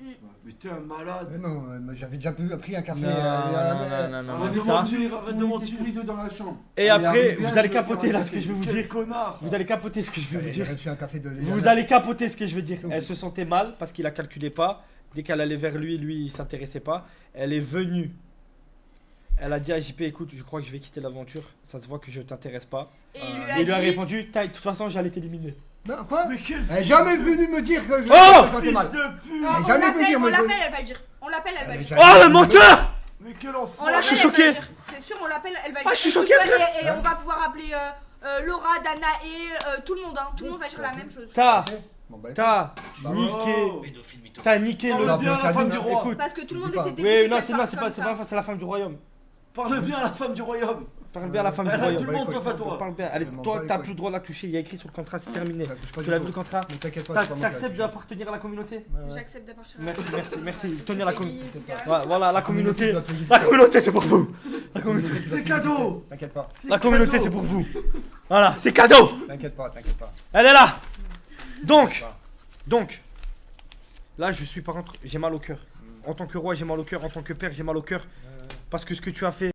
Mais t'es un malade. Non, j'avais déjà pris un café. Non. Arrête de ça. mentir, arrête de On mentir. était tous les deux dans la chambre. Et Elle est après, arrivée, vous elle allez voulait faire capoter un là café. ce que je vais vous Quel dire. connard. Vous allez capoter ce que je vais vous J'ai dire. reçu un café de Vous allez capoter ce que je veux dire. Elle se sentait mal parce qu'il la calculait pas. Dès qu'elle allait vers lui, il s'intéressait pas. Elle est venue. Elle a dit à JP, écoute, je crois que je vais quitter l'aventure. Ça se voit que je t'intéresse pas. Et Il lui a répondu, de toute façon, j'allais t'éliminer. Non, quoi? Mais quel Elle est jamais venue me dire que je Oh me sentais fils mal. de pute. On jamais l'appelle, pu dire, on moi, l'appelle, elle va le dire. On l'appelle, elle va le dire. Oh, le menteur! Mais quel On enfant. l'appelle, je suis elle va choqué. le dire. C'est sûr, on l'appelle, elle va le dire. Ah, je suis Et tu choqué, peux- frère. Et on va pouvoir appeler Laura, Dana et tout le monde. Tout le monde va dire la même chose. T'as Bon, bah, niqué. Pédophile mytho. T'as niqué Parle le. bien à la femme du roi. Écoute. Parce que tout le monde Dis pas. était dégoûté. Oui, non, qu'elle c'est parle pas comme ça, ça. c'est la femme du royaume. Parle bien à la femme du royaume. Parle bien à la femme du Elle a tout royaume. le monde sauf à toi. Parle bien. Allez, Je m'en toi, bats les t'as couilles. plus le droit de la toucher. Il y a écrit sur le contrat, c'est terminé. Ça touche pas Tu du l'as tout. vu le contrat? Ne t'inquiète pas, c'est pas moi qui T'acceptes l'ai d'appartenir à la communauté? fait. Ouais, ouais. J'accepte d'appartenir. Merci. Tenir la communauté. Ouais. Voilà, la communauté. doit te dire. La communauté, c'est pour vous. La communauté. qui doit C'est te cadeau. dire. T'inquiète pas, La communauté, c'est pour vous. Voilà, c'est cadeau. t'inquiète pas. Elle est là. Donc, là, je suis par contre, j'ai mal au cœur. En tant que roi, j'ai mal au cœur. En tant que père, j'ai mal au cœur. Parce que ce que tu as fait.